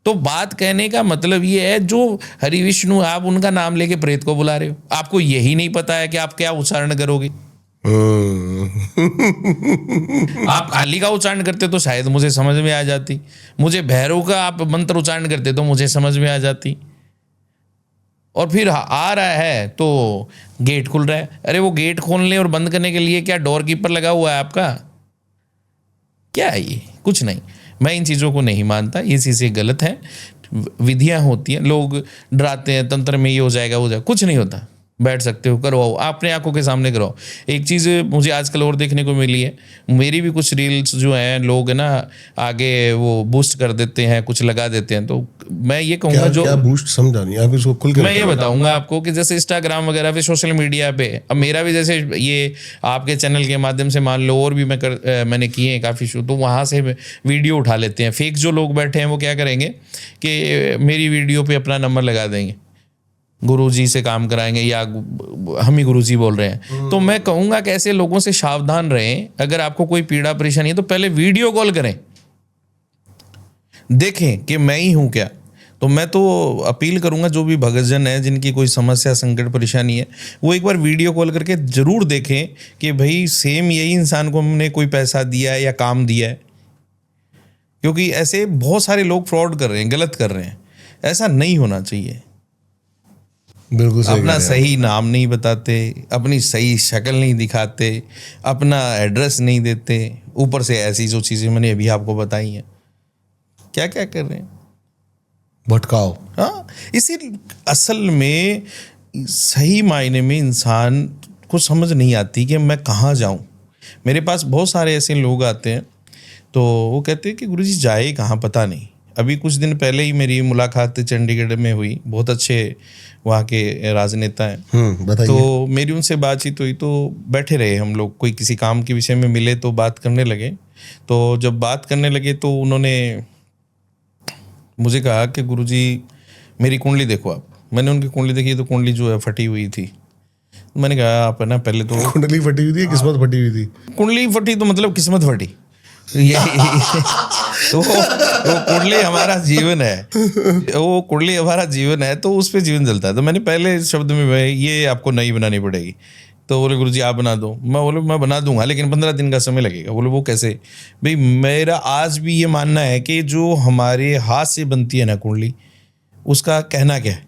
तो बात कहने का मतलब ये है, जो हरि विष्णु आप उनका नाम लेके प्रेत को बुला रहे हो, आपको यही नहीं पता है कि आप क्या उच्चारण करोगे। आप काली का उच्चारण करते तो शायद मुझे समझ में आ जाती, मुझे भैरव का आप मंत्र उच्चारण करते तो मुझे समझ में आ जाती। और फिर आ रहा है तो गेट खुल रहा है, अरे वो गेट खोलने और बंद करने के लिए क्या डोर कीपर लगा हुआ है आपका? क्या है ये? कुछ नहीं। मैं इन चीज़ों को नहीं मानता, ये चीज़ें गलत हैं। विधियां होती हैं, लोग डराते हैं तंत्र में ये हो जाएगा वो जाएगा, कुछ नहीं होता। बैठ सकते हो, करवाओ, अपने आंखों के सामने कराओ। एक चीज़ मुझे आजकल और देखने को मिली है, मेरी भी कुछ रील्स जो हैं लोग ना आगे वो बूस्ट कर देते हैं, कुछ लगा देते हैं, तो मैं ये कहूँगा जो क्या बूस्ट समझा नहीं आप, इसको खुल के मैं ये बताऊंगा आपको कि जैसे इंस्टाग्राम वगैरह पे, सोशल मीडिया पे, अब मेरा भी जैसे ये आपके चैनल के माध्यम से मान लो और भी मैंने किए हैं काफ़ी शो, तो वहाँ से वीडियो उठा लेते हैं। फेक जो लोग बैठे हैं वो क्या करेंगे कि मेरी वीडियो पे अपना नंबर लगा देंगे, गुरुजी से काम कराएंगे या हम ही गुरुजी बोल रहे हैं। तो मैं कहूँगा कि ऐसे लोगों से सावधान रहें। अगर आपको कोई पीड़ा परेशानी है तो पहले वीडियो कॉल करें, देखें कि मैं ही हूँ क्या। तो मैं तो अपील करूंगा जो भी भक्तजन है जिनकी कोई समस्या संकट परेशानी है, वो एक बार वीडियो कॉल करके ज़रूर देखें कि भाई सेम यही इंसान को हमने कोई पैसा दिया है या काम दिया है। क्योंकि ऐसे बहुत सारे लोग फ्रॉड कर रहे हैं, गलत कर रहे हैं, ऐसा नहीं होना चाहिए। बिल्कुल सही अपना सही नाम नहीं बताते, अपनी सही शक्ल नहीं दिखाते, अपना एड्रेस नहीं देते, ऊपर से ऐसी जो चीज़ें मैंने अभी आपको बताई हैं, क्या क्या कर रहे हैं, भटकाओ। हाँ, इसी असल में सही मायने में इंसान को समझ नहीं आती कि मैं कहाँ जाऊँ। मेरे पास बहुत सारे ऐसे लोग आते हैं तो वो कहते हैं कि गुरुजी जाए कहाँ पता नहीं। अभी कुछ दिन पहले ही मेरी मुलाकात चंडीगढ़ में हुई, बहुत अच्छे वहाँ के राजनेता हैं। बताइए। तो मेरी उनसे बातचीत हुई, तो बैठे रहे हम लोग, कोई किसी काम के विषय में मिले तो बात करने लगे। तो जब बात करने लगे तो उन्होंने मुझे कहा कि गुरुजी मेरी कुंडली देखो आप। मैंने उनकी कुंडली देखी तो कुंडली जो है फटी हुई थी। मैंने कहा आप है ना पहले तो कुंडली फटी हुई थी, किस्मत फटी हुई थी। कुंडली फटी तो मतलब किस्मत फटी, ये तो वो कुंडली हमारा जीवन है, वो कुंडली हमारा जीवन है, तो उस पर जीवन चलता है। तो मैंने पहले शब्द में ये आपको नई बनानी पड़ेगी। तो बोले गुरुजी आप बना दो। मैं बोले मैं बना दूंगा लेकिन 15 दिन का समय लगेगा। बोले वो कैसे? भाई मेरा आज भी ये मानना है कि जो हमारे हाथ से बनती है ना कुंडली, उसका कहना क्या है,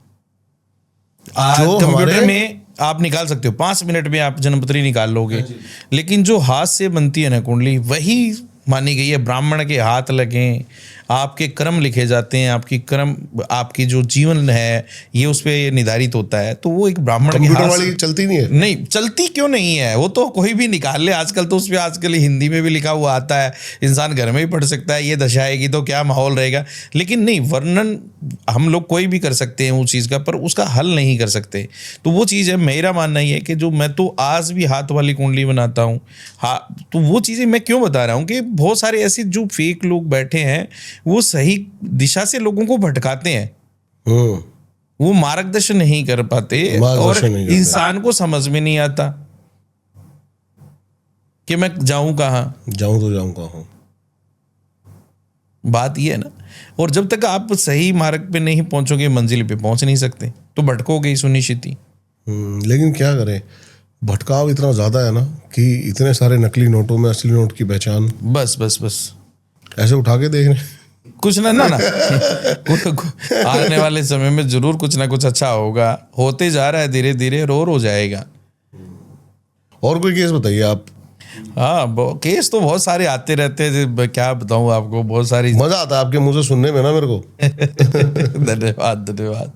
आज कंप्यूटर में आप निकाल सकते हो, 5 मिनट में आप जन्मपत्री निकाल लोगे, लेकिन जो हाथ से बनती है ना कुंडली, वही मानी गई है। ब्राह्मण के हाथ लगें, आपके कर्म लिखे जाते हैं, आपकी कर्म, आपकी जो जीवन है ये उस पर निर्धारित होता है। तो वो एक ब्राह्मण के हाथ वाली चलती नहीं है। नहीं चलती, क्यों नहीं है, वो तो कोई भी निकाल ले आजकल। तो उस पर आजकल हिंदी में भी लिखा हुआ आता है, इंसान घर में भी पढ़ सकता है, ये दशा आएगी तो क्या माहौल रहेगा। लेकिन नहीं, वर्णन हम लोग कोई भी कर सकते हैं उस चीज़ का, पर उसका हल नहीं कर सकते। तो वो चीज़ है, मेरा मानना ये है कि जो मैं तो आज भी हाथ वाली कुंडली बनाता हूँ। हाँ, तो वो चीज़ें मैं क्यों बता रहा हूँ कि बहुत सारे ऐसे जो फेक लोग बैठे हैं, वो सही दिशा से लोगों को भटकाते हैं। वो मार्गदर्शन नहीं कर पाते और इंसान को समझ में नहीं आता कि मैं जाऊं कहाँ, जाऊं कहाँ। बात ये है ना। और जब तक आप सही मार्ग पे नहीं पहुंचोगे, मंजिल पे पहुंच नहीं सकते, तो भटकोगे ही सुनिश्चित ही। लेकिन क्या करें, भटकाव इतना ज्यादा है ना कि इतने सारे नकली नोटों में असली नोट की पहचान। बस ऐसे उठा के देख रहे कुछ ना आने वाले समय में जरूर कुछ ना कुछ अच्छा होगा, होते जा रहा है धीरे धीरे, और हो जाएगा। और कोई केस बताइए आप। हाँ, केस तो बहुत सारे आते रहते हैं, क्या बताऊँ आपको, बहुत सारी। मजा आता है आपके मुंह से सुनने में ना मेरे को। धन्यवाद।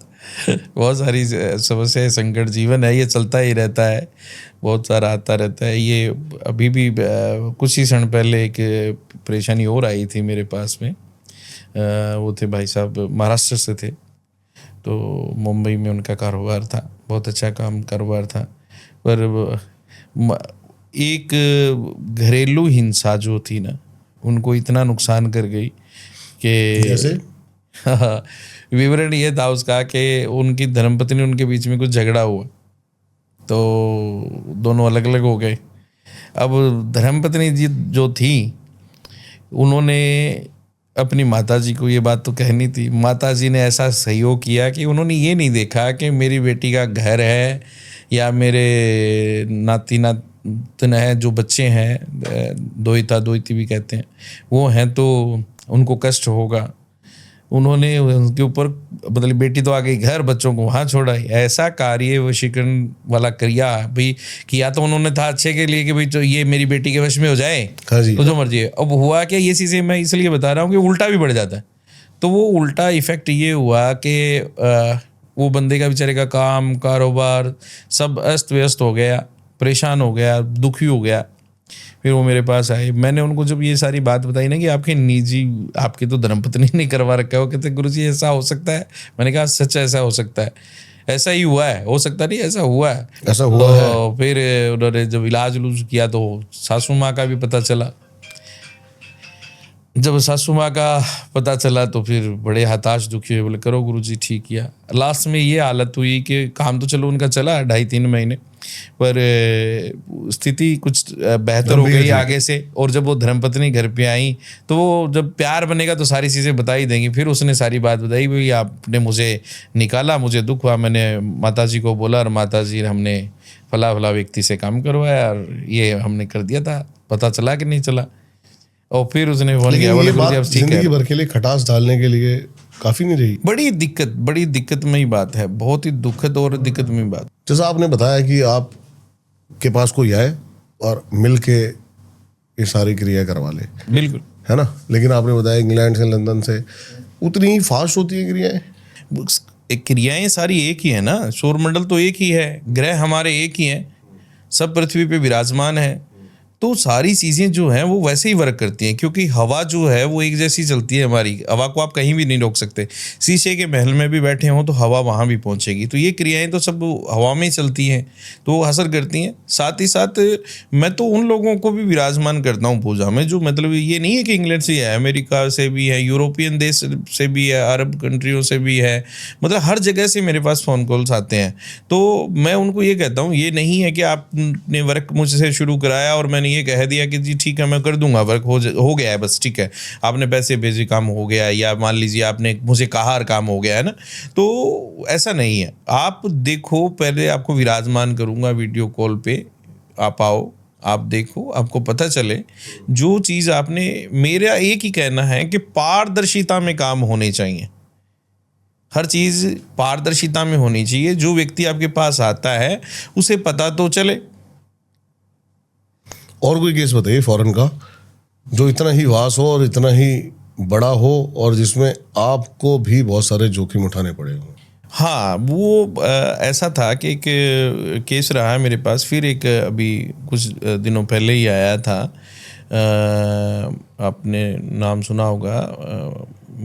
बहुत सारी समस्याएं, संकट जीवन है, ये चलता ही रहता है, बहुत सारा आता रहता है। ये अभी भी कुछ ही क्षण पहले एक परेशानी और आई थी मेरे पास में। वो थे भाई साहब, महाराष्ट्र से थे, तो मुंबई में उनका कारोबार था, बहुत अच्छा कारोबार था, पर एक घरेलू हिंसा जो थी ना, उनको इतना नुकसान कर गई कि जैसे विवरण ये था उसका कि उनकी धर्मपत्नी, उनके बीच में कुछ झगड़ा हुआ, तो दोनों अलग अलग हो गए। अब धर्मपत्नी जी जो थी, उन्होंने अपनी माताजी को ये बात तो कहनी थी। माताजी ने ऐसा सहयोग किया कि उन्होंने ये नहीं देखा कि मेरी बेटी का घर है या मेरे नाती नातन है, जो बच्चे हैं, दोहिता दोहिती भी कहते हैं, वो हैं, तो उनको कष्ट होगा। उन्होंने उनके ऊपर, मतलब बेटी तो आ गई घर, बच्चों को वहाँ छोड़ा। ऐसा कार्य वशीकरण वाला किया भाई, किया तो उन्होंने था अच्छे के लिए कि भाई तो ये मेरी बेटी के वश में हो जाए, तो जो मर्जी है। अब हुआ क्या, ये चीज़ें मैं इसलिए बता रहा हूँ कि उल्टा भी बढ़ जाता है। तो वो उल्टा इफेक्ट ये हुआ कि वो बंदे का बेचारे का काम कारोबार सब अस्त व्यस्त हो गया, परेशान हो गया, दुखी हो गया। फिर वो मेरे पास आए, मैंने उनको जब ये सारी बात बताई ना कि आपके निजी, आपकी तो धर्मपत्नी ने करवा रखा है, वो कहते गुरुजी ऐसा हो सकता है? मैंने कहा सच ऐसा हो सकता है, ऐसा ही हुआ है, हो सकता नहीं ऐसा हुआ है, ऐसा हुआ है। तो फिर उन्होंने जब इलाज उलूज किया तो सासू माँ का भी पता चला। जब सासू माँ का पता चला तो फिर बड़े हताश दुखी हुए, बोले करो गुरुजी ठीक किया। लास्ट में ये हालत हुई कि काम तो चलो उनका चला 2.5-3 महीने, पर स्थिति कुछ बेहतर हो गई आगे से। और जब वो धर्मपत्नी घर पे आई तो वो जब प्यार बनेगा तो सारी चीज़ें बता ही देंगी। फिर उसने सारी बात बताई, भाई आपने मुझे निकाला, मुझे दुख हुआ, मैंने माताजी को बोला और माताजी हमने फला फला व्यक्ति से काम करवाया और ये हमने कर दिया था, पता चला कि नहीं चला। और फिर उसने फोन किया, बोले गुरुजी अब ठीक है। जिंदगी भर के लिए खटास डालने के लिए काफी नहीं रही। बड़ी दिक्कतमयी बात है, बहुत ही दुखद और दिक्कतमयी बात। जैसा आपने बताया कि आप के पास कोई आए और मिल के ये सारी क्रिया करवा ले, बिल्कुल, है ना। लेकिन आपने बताया इंग्लैंड से, लंदन से, उतनी ही फास्ट होती है क्रियाएं। क्रियाएं सारी एक ही है ना, सौरमंडल तो एक ही है, ग्रह हमारे एक ही हैं, सब पृथ्वी पे विराजमान है, तो सारी चीज़ें जो हैं वो वैसे ही वर्क करती हैं। क्योंकि हवा जो है वो एक जैसी चलती है हमारी, हवा को आप कहीं भी नहीं रोक सकते। शीशे के महल में भी बैठे हों तो हवा वहाँ भी पहुँचेगी। तो ये क्रियाएं तो सब हवा में ही चलती हैं, तो वो असर करती हैं। साथ ही साथ मैं तो उन लोगों को भी विराजमान करता हूँ पूजा में, जो मतलब ये नहीं है कि इंग्लैंड से है, अमेरिका से भी है, यूरोपियन देश से भी है, अरब कंट्रियों से भी है, मतलब हर जगह से मेरे पास फ़ोन कॉल्स आते हैं। तो मैं उनको ये कहता हूँ, ये नहीं है कि आपने वर्क मुझसे शुरू कराया और मैंने ये कह दिया कि जी ठीक है मैं कर दूंगा, वर्क हो गया है, बस ठीक है, आपने पैसे भेजे काम हो गया, या मान लीजिए आपने मुझे कहा और काम हो गया है ना। तो ऐसा नहीं है, आप देखो, पहले आपको विराजमान करूंगा वीडियो कॉल पे, आप आओ, आप देखो, आपको पता चले जो चीज़ आपने, मेरा एक ही कहना है कि पारदर्शिता में काम होने चाहिए, हर चीज़ पारदर्शिता में होनी चाहिए। जो व्यक्ति आपके पास आता है उसे पता तो चले। और कोई केस बताइए फॉरेन का जो इतना ही वास हो और इतना ही बड़ा हो और जिसमें आपको भी बहुत सारे जोखिम उठाने पड़े हों। हाँ, वो ऐसा था कि एक केस रहा है मेरे पास, फिर एक अभी कुछ दिनों पहले ही आया था, आपने नाम सुना होगा,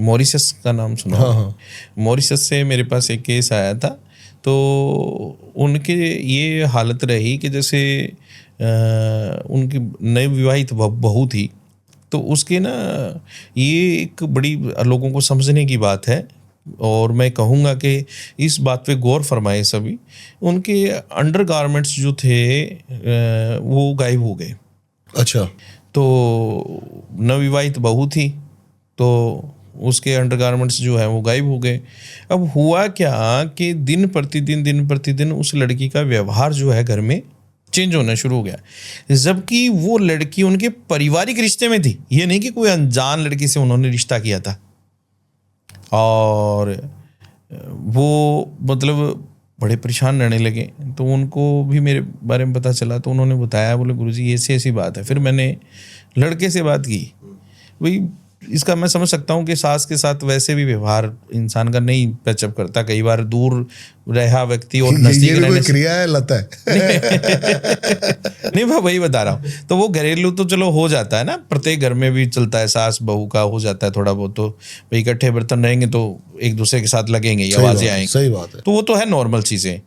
मॉरिशस का नाम सुना होगा। हाँ। मॉरिशस से मेरे पास एक केस आया था। तो उनके ये हालत रही कि जैसे उनकी नई विवाहित बहू थी, तो उसके ना ये एक बड़ी लोगों को समझने की बात है और मैं कहूँगा कि इस बात पे गौर फरमाए सभी। उनके अंडरगारमेंट्स जो थे वो गायब हो गए। अच्छा। तो नवविवाहित बहू थी, तो उसके अंडरगारमेंट्स जो है वो गायब हो गए। अब हुआ क्या कि दिन प्रतिदिन उस लड़की का व्यवहार जो है घर में चेंज होना शुरू हो गया, जबकि वो लड़की उनके पारिवारिक रिश्ते में थी। ये नहीं कि कोई अनजान लड़की से उन्होंने रिश्ता किया था। और वो मतलब बड़े परेशान रहने लगे। तो उनको भी मेरे बारे में पता चला, तो उन्होंने बताया, बोले गुरुजी ऐसी ऐसी बात है। फिर मैंने लड़के से बात की। वही इसका मैं समझ सकता हूँ कि सास के साथ वैसे भी व्यवहार इंसान का नहीं पैचअप करता, कई बार दूर रहा व्यक्ति और नजदीक रहने से क्रिया है, लता है। नहीं, मैं वही बता रहा हूँ। तो वो घरेलू तो चलो हो जाता है ना, प्रत्येक घर में भी चलता है, सास बहू का हो जाता है थोड़ा बहुत। तो भाई इकट्ठे बर्तन रहेंगे तो एक दूसरे के साथ लगेंगे या आवाजें आएंगी, सही बात है। तो वो तो है नॉर्मल चीजें।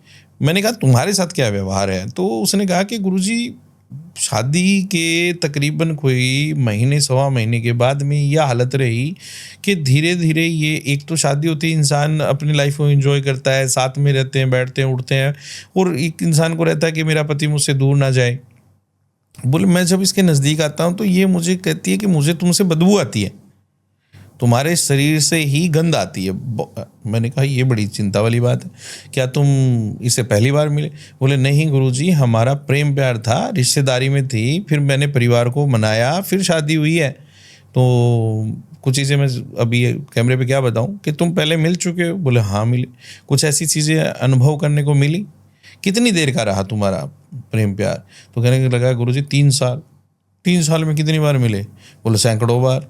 मैंने कहा तुम्हारे साथ क्या व्यवहार है? तो उसने कहा कि गुरुजी शादी के तकरीबन कोई महीने सवा महीने के बाद में यह हालत रही कि धीरे धीरे ये, एक तो शादी होती है, इंसान अपनी लाइफ को एंजॉय करता है, साथ में रहते हैं, बैठते हैं, उठते हैं, और एक इंसान को रहता है कि मेरा पति मुझसे दूर ना जाए। बोले मैं जब इसके नज़दीक आता हूँ तो ये मुझे कहती है कि मुझे तुमसे बदबू आती है, तुम्हारे शरीर से ही गंध आती है। मैंने कहा ये बड़ी चिंता वाली बात है, क्या तुम इससे पहली बार मिले? बोले नहीं गुरुजी, हमारा प्रेम प्यार था, रिश्तेदारी में थी, फिर मैंने परिवार को मनाया, फिर शादी हुई है। तो कुछ चीज़ें मैं अभी कैमरे पे क्या बताऊं कि तुम पहले मिल चुके हो? बोले हाँ मिले। कुछ ऐसी चीज़ें अनुभव करने को मिली? कितनी देर का रहा तुम्हारा प्रेम प्यार? तो कहने लगा गुरुजी 3 साल। 3 साल में कितनी बार मिले? बोले सैकड़ों बार।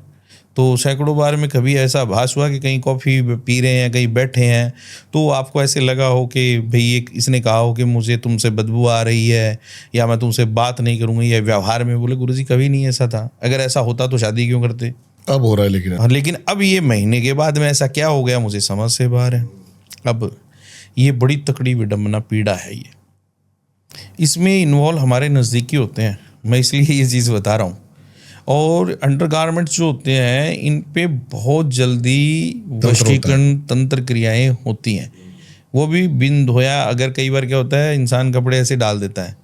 तो सैकड़ों बार में कभी ऐसा आभास हुआ कि कहीं कॉफ़ी पी रहे हैं, कहीं बैठे हैं, तो आपको ऐसे लगा हो कि भाई एक इसने कहा हो कि मुझे तुमसे बदबू आ रही है या मैं तुमसे बात नहीं करूँगा, या व्यवहार में बोले गुरुजी कभी नहीं ऐसा था, अगर ऐसा होता तो शादी क्यों करते। अब हो रहा है लेकिन हाँ, लेकिन अब ये महीने के बाद में ऐसा क्या हो गया मुझे समझ से बाहर है। अब ये बड़ी तकड़ी विडंबना पीड़ा है ये, इसमें इन्वॉल्व हमारे नज़दीकी होते हैं, मैं इसलिए ये चीज़ बता रहा हूँ। और अंडरगारमेंट्स जो होते हैं इन पे बहुत जल्दी वशीकरण तंत्र क्रियाएं होती हैं, वो भी बिन धोया। अगर कई बार क्या होता है इंसान कपड़े ऐसे डाल देता है,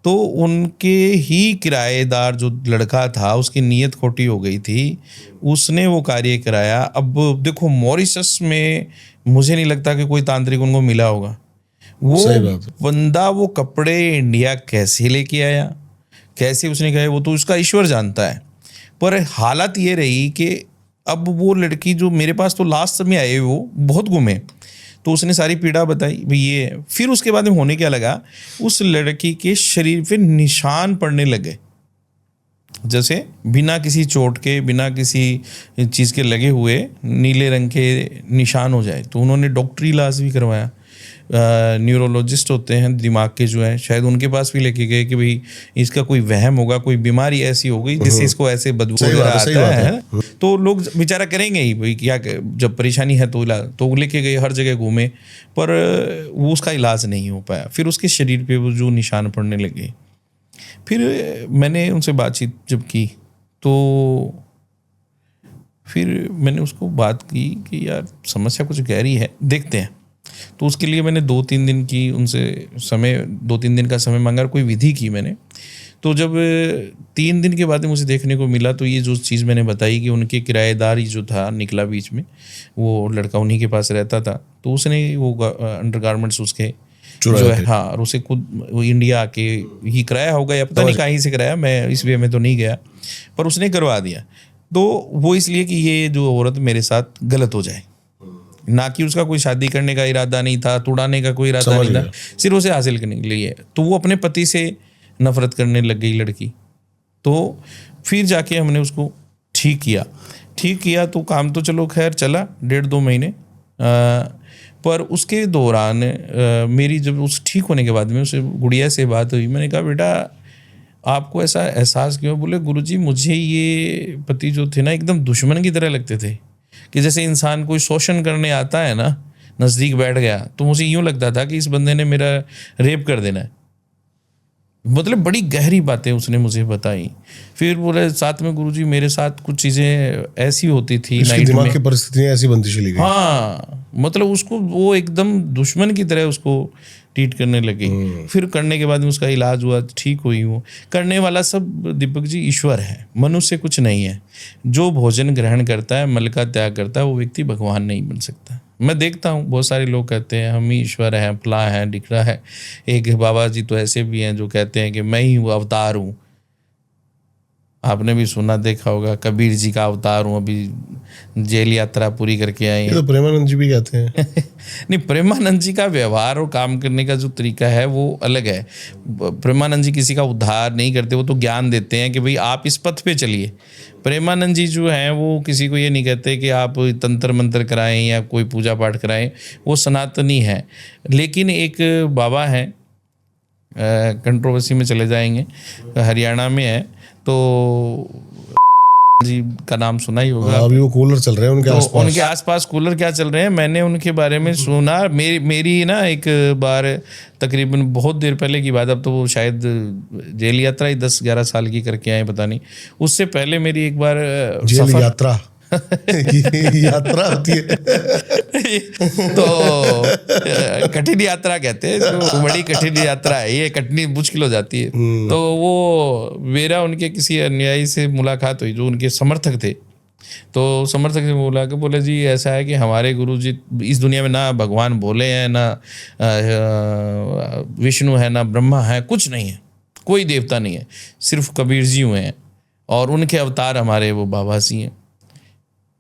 तो उनके ही किराएदार जो लड़का था उसकी नीयत खोटी हो गई थी, उसने वो कार्य कराया। अब देखो मॉरिशस में मुझे नहीं लगता कि कोई तांत्रिक उनको मिला होगा। वो बंदा वो कपड़े इंडिया कैसे लेके आया, कैसे उसने कहा, वो तो उसका ईश्वर जानता है। पर हालत ये रही कि अब वो लड़की जो मेरे पास तो लास्ट में आए वो बहुत घूमे, तो उसने सारी पीड़ा बताई भाई ये। फिर उसके बाद में होने क्या लगा, उस लड़की के शरीर पे निशान पड़ने लगे, जैसे बिना किसी चोट के, बिना किसी चीज़ के लगे हुए नीले रंग के निशान हो जाए। तो उन्होंने डॉक्टरी इलाज भी करवाया, न्यूरोलॉजिस्ट होते हैं दिमाग के जो हैं, शायद उनके पास भी लेके गए कि भाई इसका कोई वहम होगा, कोई बीमारी ऐसी हो गई जिससे इसको ऐसे बदबू वगैरह आता है। तो लोग बेचारा करेंगे ही भाई क्या, जब परेशानी है तो इलाज, तो लेके गए, हर जगह घूमे, पर वो उसका इलाज नहीं हो पाया। फिर उसके शरीर पे वो जो निशान पड़ने लगे। फिर मैंने उनसे बातचीत जब की तो फिर मैंने उसको बात की कि यार समस्या कुछ गहरी है, देखते हैं। तो उसके लिए मैंने 2-3 दिन की उनसे समय 2-3 दिन का समय मांगा, कोई विधि की मैंने। तो जब 3 दिन के बाद मुझे देखने को मिला, तो ये जो चीज़ मैंने बताई कि उनके किराएदार ही जो था निकला बीच में, वो लड़का उन्हीं के पास रहता था, तो उसने वो अंडरगारमेंट्स उसके जो है, हाँ, और उसे खुद वो इंडिया आके ही कराया होगा या पता नहीं कहीं से कराया, मैं इस वे में तो नहीं गया, पर उसने करवा दिया। तो वो इसलिए कि ये जो औरत मेरे साथ गलत हो जाए, ना कि उसका कोई शादी करने का इरादा नहीं था, तुड़ाने का कोई इरादा नहीं था, सिर्फ उसे हासिल करने के लिए। तो वो अपने पति से नफरत करने लग गई लड़की। तो फिर जाके हमने उसको ठीक किया तो काम तो चलो खैर चला 1.5-2 महीने। पर उसके दौरान मेरी जब उस ठीक होने के बाद में उसे गुड़िया से बात हुई, मैंने कहा बेटा आपको ऐसा एहसास क्यों? बोले गुरुजी मुझे ये पति जो थे ना एकदम दुश्मन की तरह लगते थे, कि जैसे इंसान कोई शोषण करने आता है ना, नज़दीक बैठ गया तो मुझे यूँ लगता था कि इस बंदे ने मेरा रेप कर देना है। मतलब बड़ी गहरी बातें उसने मुझे बताई। फिर बोले साथ में गुरुजी मेरे साथ कुछ चीज़ें ऐसी होती थी नाइट दिमाग में, की परिस्थितियां ऐसी बनती चली गई। हाँ, मतलब उसको वो एकदम दुश्मन की तरह उसको ट्रीट करने लगे। फिर करने के बाद में उसका इलाज हुआ, ठीक हुई। वो करने वाला सब दीपक जी ईश्वर है, मनुष्य कुछ नहीं है। जो भोजन ग्रहण करता है, मल का त्याग करता है, वो व्यक्ति भगवान नहीं बन सकता। मैं देखता हूँ बहुत सारे लोग कहते हैं हम ही ईश्वर हैं, फला है, ढिकड़ा है। एक बाबा जी तो ऐसे भी हैं जो कहते हैं कि मैं ही वो अवतार हूँ। आपने भी सुना देखा होगा, कबीर जी का अवतार हूँ, अभी जेल यात्रा पूरी करके आए हैं। तो प्रेमानंद जी भी कहते हैं। नहीं, प्रेमानंद जी का व्यवहार और काम करने का जो तरीका है वो अलग है। प्रेमानंद जी किसी का उद्धार नहीं करते, वो तो ज्ञान देते हैं कि भाई आप इस पथ पे चलिए। प्रेमानंद जी जो हैं वो किसी को ये नहीं कहते कि आप तंत्र मंत्र कराएं या कोई पूजा पाठ कराएं, वो सनातनी है। लेकिन एक बाबा हैं, कंट्रोवर्सी में चले जाएंगे, हरियाणा में है, तो जी का नाम सुना ही होगा। अभी वो कूलर चल रहे हैं उनके आसपास। उनके आसपास कूलर क्या चल रहे हैं, मैंने उनके बारे में सुना। मेरी ना एक बार तकरीबन बहुत देर पहले की बात, अब तो वो शायद जेल यात्रा ही 10-11 साल की करके आए, पता नहीं। उससे पहले मेरी एक बार जेल यात्रा यात्रा होती है तो कठिन यात्रा कहते हैं इसको, बड़ी कठिन यात्रा है ये, कटनी मुश्किल हो जाती है। तो वो मेरा उनके किसी अनुयायी से मुलाकात हुई जो उनके समर्थक थे। तो समर्थक से बोला कि बोले जी ऐसा है कि हमारे गुरु जी इस दुनिया में ना भगवान भोले हैं, ना विष्णु है, ना ब्रह्मा है, कुछ नहीं है, कोई देवता नहीं है, सिर्फ कबीर जी हुए हैं और उनके अवतार हमारे वो बाबा जी हैं।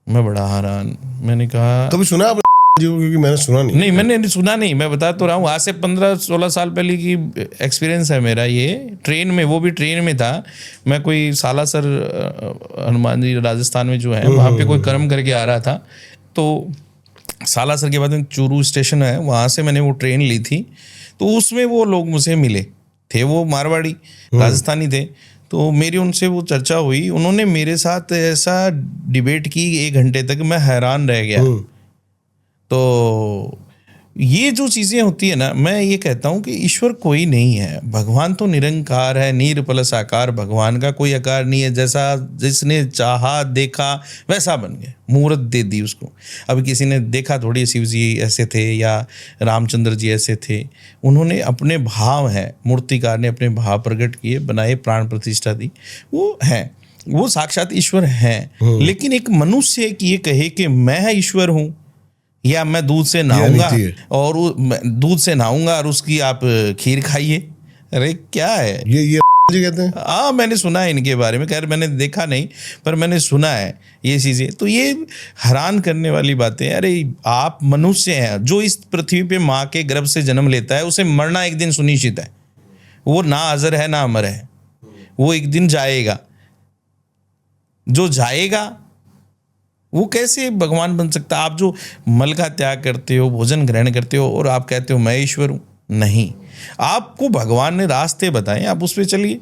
मैं बड़ा हैरान, मैंने कहा कभी सुना आपने जी को, क्योंकि मैंने सुना नहीं। नहीं, मैंने सुना नहीं, मैं बता तो रहा हूँ। आज से 15-16 साल पहले की एक्सपीरियंस है मेरा ये। ट्रेन में, वो भी ट्रेन में था मैं, कोई सालासर हनुमान जी राजस्थान में जो है वहाँ पे कोई कर्म करके आ रहा था। तो सालासर के बाद में चूरू स्टेशन है, वहाँ से मैंने वो ट्रेन ली थी। तो उसमें वो लोग मुझे मिले थे, वो मारवाड़ी राजस्थानी थे। तो मेरी उनसे वो चर्चा हुई, उन्होंने मेरे साथ ऐसा डिबेट की 1 घंटे तक, मैं हैरान रह गया। तो ये जो चीज़ें होती है ना, मैं ये कहता हूँ कि ईश्वर कोई नहीं है, भगवान तो निरंकार है, नीर साकार, भगवान का कोई आकार नहीं है। जैसा जिसने चाहा देखा वैसा बन गया, मूर्त दे दी उसको। अब किसी ने देखा थोड़ी शिव जी ऐसे थे या रामचंद्र जी ऐसे थे, उन्होंने अपने भाव हैं, मूर्तिकार ने अपने भाव प्रकट किए, बनाए, प्राण प्रतिष्ठा दी, वो है, वो साक्षात ईश्वर हैं। लेकिन एक मनुष्य की ये कहे कि मैं ईश्वर हूँ, या मैं दूध से नहाऊंगा और दूध से नहाऊंगा और उसकी आप खीर खाइए, अरे क्या है ये जी कहते हैं। हाँ, मैंने सुना है इनके बारे में, खैर मैंने देखा नहीं पर मैंने सुना है ये चीज़ें। तो ये हैरान करने वाली बातें। अरे आप मनुष्य हैं, जो इस पृथ्वी पे माँ के गर्भ से जन्म लेता है उसे मरना एक दिन सुनिश्चित है। वो ना अजर है ना अमर है, वो एक दिन जाएगा। जो जाएगा वो कैसे भगवान बन सकता? आप जो मल का त्याग करते हो, भोजन ग्रहण करते हो और आप कहते हो मैं ईश्वर हूँ, नहीं। आपको भगवान ने रास्ते बताए, आप उस पर चलिए।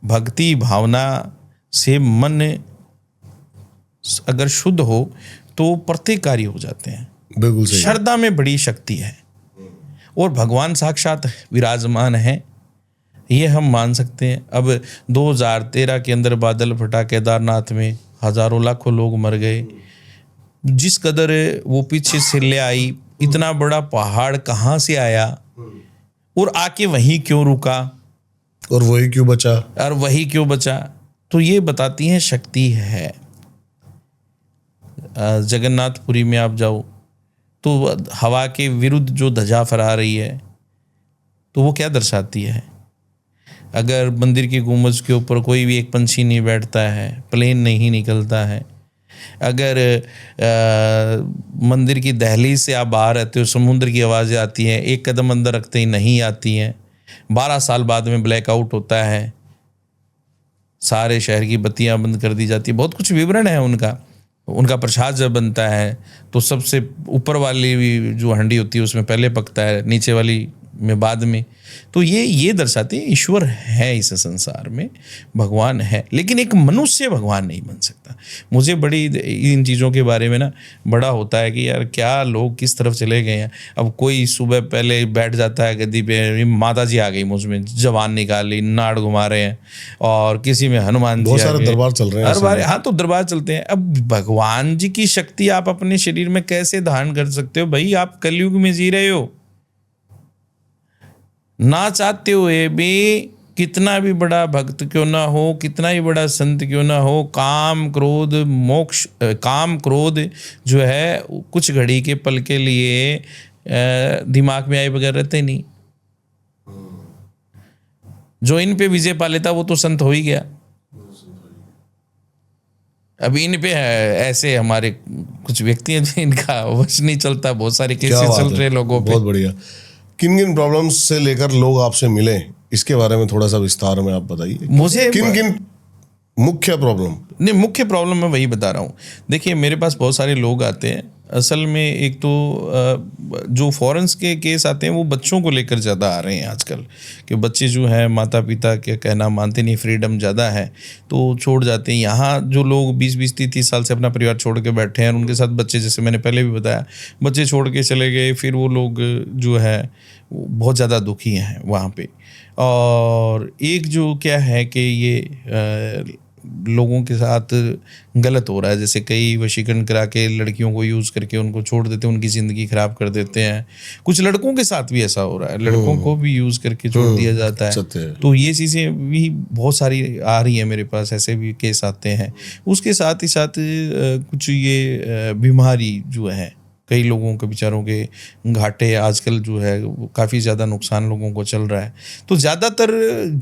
भक्ति भावना से मन अगर शुद्ध हो तो प्रत्येक कार्य हो जाते हैं। बिल्कुल सही। श्रद्धा में बड़ी शक्ति है और भगवान साक्षात विराजमान है, ये हम मान सकते हैं। अब 2013 के अंदर बादल फटा केदारनाथ में, हजारों लाखों लोग मर गए। जिस कदर वो पीछे से ले आई, इतना बड़ा पहाड़ कहाँ से आया और आके वहीं क्यों रुका और वही क्यों बचा? तो ये बताती है शक्ति है। जगन्नाथपुरी में आप जाओ तो हवा के विरुद्ध जो ध्वजा फहरा रही है, तो वो क्या दर्शाती है? अगर मंदिर की गुंबज के ऊपर कोई भी एक पंछी नहीं बैठता है, प्लेन नहीं निकलता है, अगर मंदिर की दहलीज से आप बाहर रहते हो, समुद्र की आवाज़ें आती हैं, एक कदम अंदर रखते ही नहीं आती हैं, 12 साल बाद में ब्लैकआउट होता है, सारे शहर की बत्तियां बंद कर दी जाती है, बहुत कुछ विवरण है उनका प्रसाद जब बनता है तो सबसे ऊपर वाली जो हंडी होती है उसमें पहले पकता है, नीचे वाली में बाद में। तो ये दर्शाते हैं ईश्वर है इस संसार में, भगवान है। लेकिन एक मनुष्य भगवान नहीं बन सकता। मुझे बड़ी इन चीज़ों के बारे में ना बड़ा होता है कि यार क्या लोग किस तरफ चले गए हैं। अब कोई सुबह पहले बैठ जाता है गद्दी पे, माता जी आ गई मुझ में, जवान निकाल ली, नाड़ घुमा रहे हैं, और किसी में हनुमान जी, बहुत सारे दरबार चल रहे हैं हर बार। हाँ, तो दरबार चलते हैं। अब भगवान जी की शक्ति आप अपने शरीर में कैसे धारण कर सकते हो भाई? आप कलयुग में जी रहे हो। ना चाहते हुए भी कितना भी बड़ा भक्त क्यों ना हो, कितना ही बड़ा संत क्यों ना हो, काम क्रोध मोक्ष, काम क्रोध जो है कुछ घड़ी के पल के लिए दिमाग में आए बगैर रहते नहीं। जो इन पे विजय पा लेता वो तो संत हो ही गया। अभी इन पे ऐसे हमारे कुछ व्यक्ति हैं जिनका वश नहीं चलता, बहुत सारे केसेस चल रहे लोगों पे। बहुत बढ़िया। किन किन प्रॉब्लम्स से लेकर लोग आपसे मिले, इसके बारे में थोड़ा सा विस्तार में आप बताइए। मुझे किन मुख्य प्रॉब्लम? नहीं, मुख्य प्रॉब्लम मैं वही बता रहा हूँ। देखिए, मेरे पास बहुत सारे लोग आते हैं। असल में एक तो जो फॉरेंस के केस आते हैं वो बच्चों को लेकर ज़्यादा आ रहे हैं आजकल, कि बच्चे जो हैं माता पिता के कहना मानते नहीं, फ्रीडम ज़्यादा है तो छोड़ जाते हैं। यहाँ जो लोग 20-20, 30-30 साल से अपना परिवार छोड़ के बैठे हैं, उनके साथ बच्चे, जैसे मैंने पहले भी बताया, बच्चे छोड़ के चले गए, फिर वो लोग जो है बहुत ज़्यादा दुखी हैं वहाँ पे। और एक जो क्या है कि ये लोगों के साथ गलत हो रहा है, जैसे कई वशीकरण करा के लड़कियों को यूज़ करके उनको छोड़ देते हैं, उनकी ज़िंदगी ख़राब कर देते हैं। कुछ लड़कों के साथ भी ऐसा हो रहा है, लड़कों को भी यूज़ करके छोड़ दिया जाता है। तो ये चीज़ें भी बहुत सारी आ रही हैं मेरे पास, ऐसे भी केस आते हैं। उसके साथ ही साथ कुछ ये बीमारी जो है, कई लोगों के बेचारों के घाटे आजकल जो है काफ़ी ज़्यादा नुकसान लोगों को चल रहा है। तो ज़्यादातर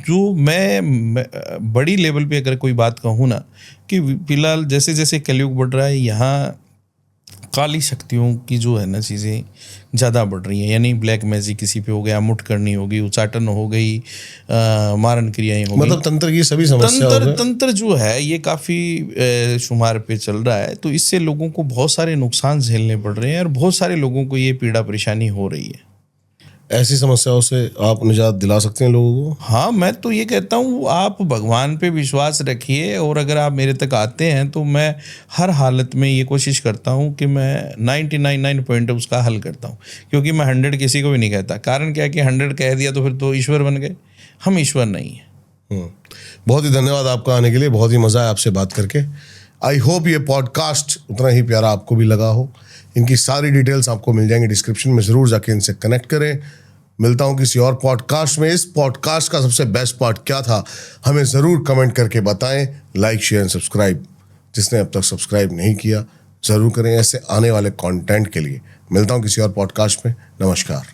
जो मैं बड़ी लेवल पे अगर कोई बात कहूँ ना, कि फिलहाल जैसे जैसे कलयुग बढ़ रहा है, यहाँ काली शक्तियों की जो है ना चीज़ें ज़्यादा बढ़ रही हैं, यानी ब्लैक मैजिक किसी पे हो गया, मुठ करनी हो गई, उचाटन हो गई, मारन क्रियाएं हो गई, मतलब तंत्र की सभी समस्या हो गई। तंत्र जो है ये काफ़ी शुमार पे चल रहा है। तो इससे लोगों को बहुत सारे नुकसान झेलने पड़ रहे हैं और बहुत सारे लोगों को ये पीड़ा परेशानी हो रही है। ऐसी समस्याओं से आप निजात दिला सकते हैं लोगों को? हाँ, मैं तो ये कहता हूँ आप भगवान पे विश्वास रखिए, और अगर आप मेरे तक आते हैं तो मैं हर हालत में ये कोशिश करता हूँ कि मैं 99 पॉइंट उसका हल करता हूँ, क्योंकि मैं 100 किसी को भी नहीं कहता। कारण क्या है कि 100 कह दिया तो फिर तो ईश्वर बन गए, हम ईश्वर नहीं हैं। बहुत ही धन्यवाद आपका आने के लिए, बहुत ही मज़ा आया आपसे बात करके। आई होप ये पॉडकास्ट उतना ही प्यारा आपको भी लगा हो। इनकी सारी डिटेल्स आपको मिल जाएंगी डिस्क्रिप्शन में, ज़रूर जाके इनसे कनेक्ट करें। मिलता हूँ किसी और पॉडकास्ट में। इस पॉडकास्ट का सबसे बेस्ट पार्ट क्या था हमें ज़रूर कमेंट करके बताएं। लाइक, शेयर एंड सब्सक्राइब, जिसने अब तक सब्सक्राइब नहीं किया ज़रूर करें ऐसे आने वाले कंटेंट के लिए। मिलता हूँ किसी और पॉडकास्ट में। नमस्कार।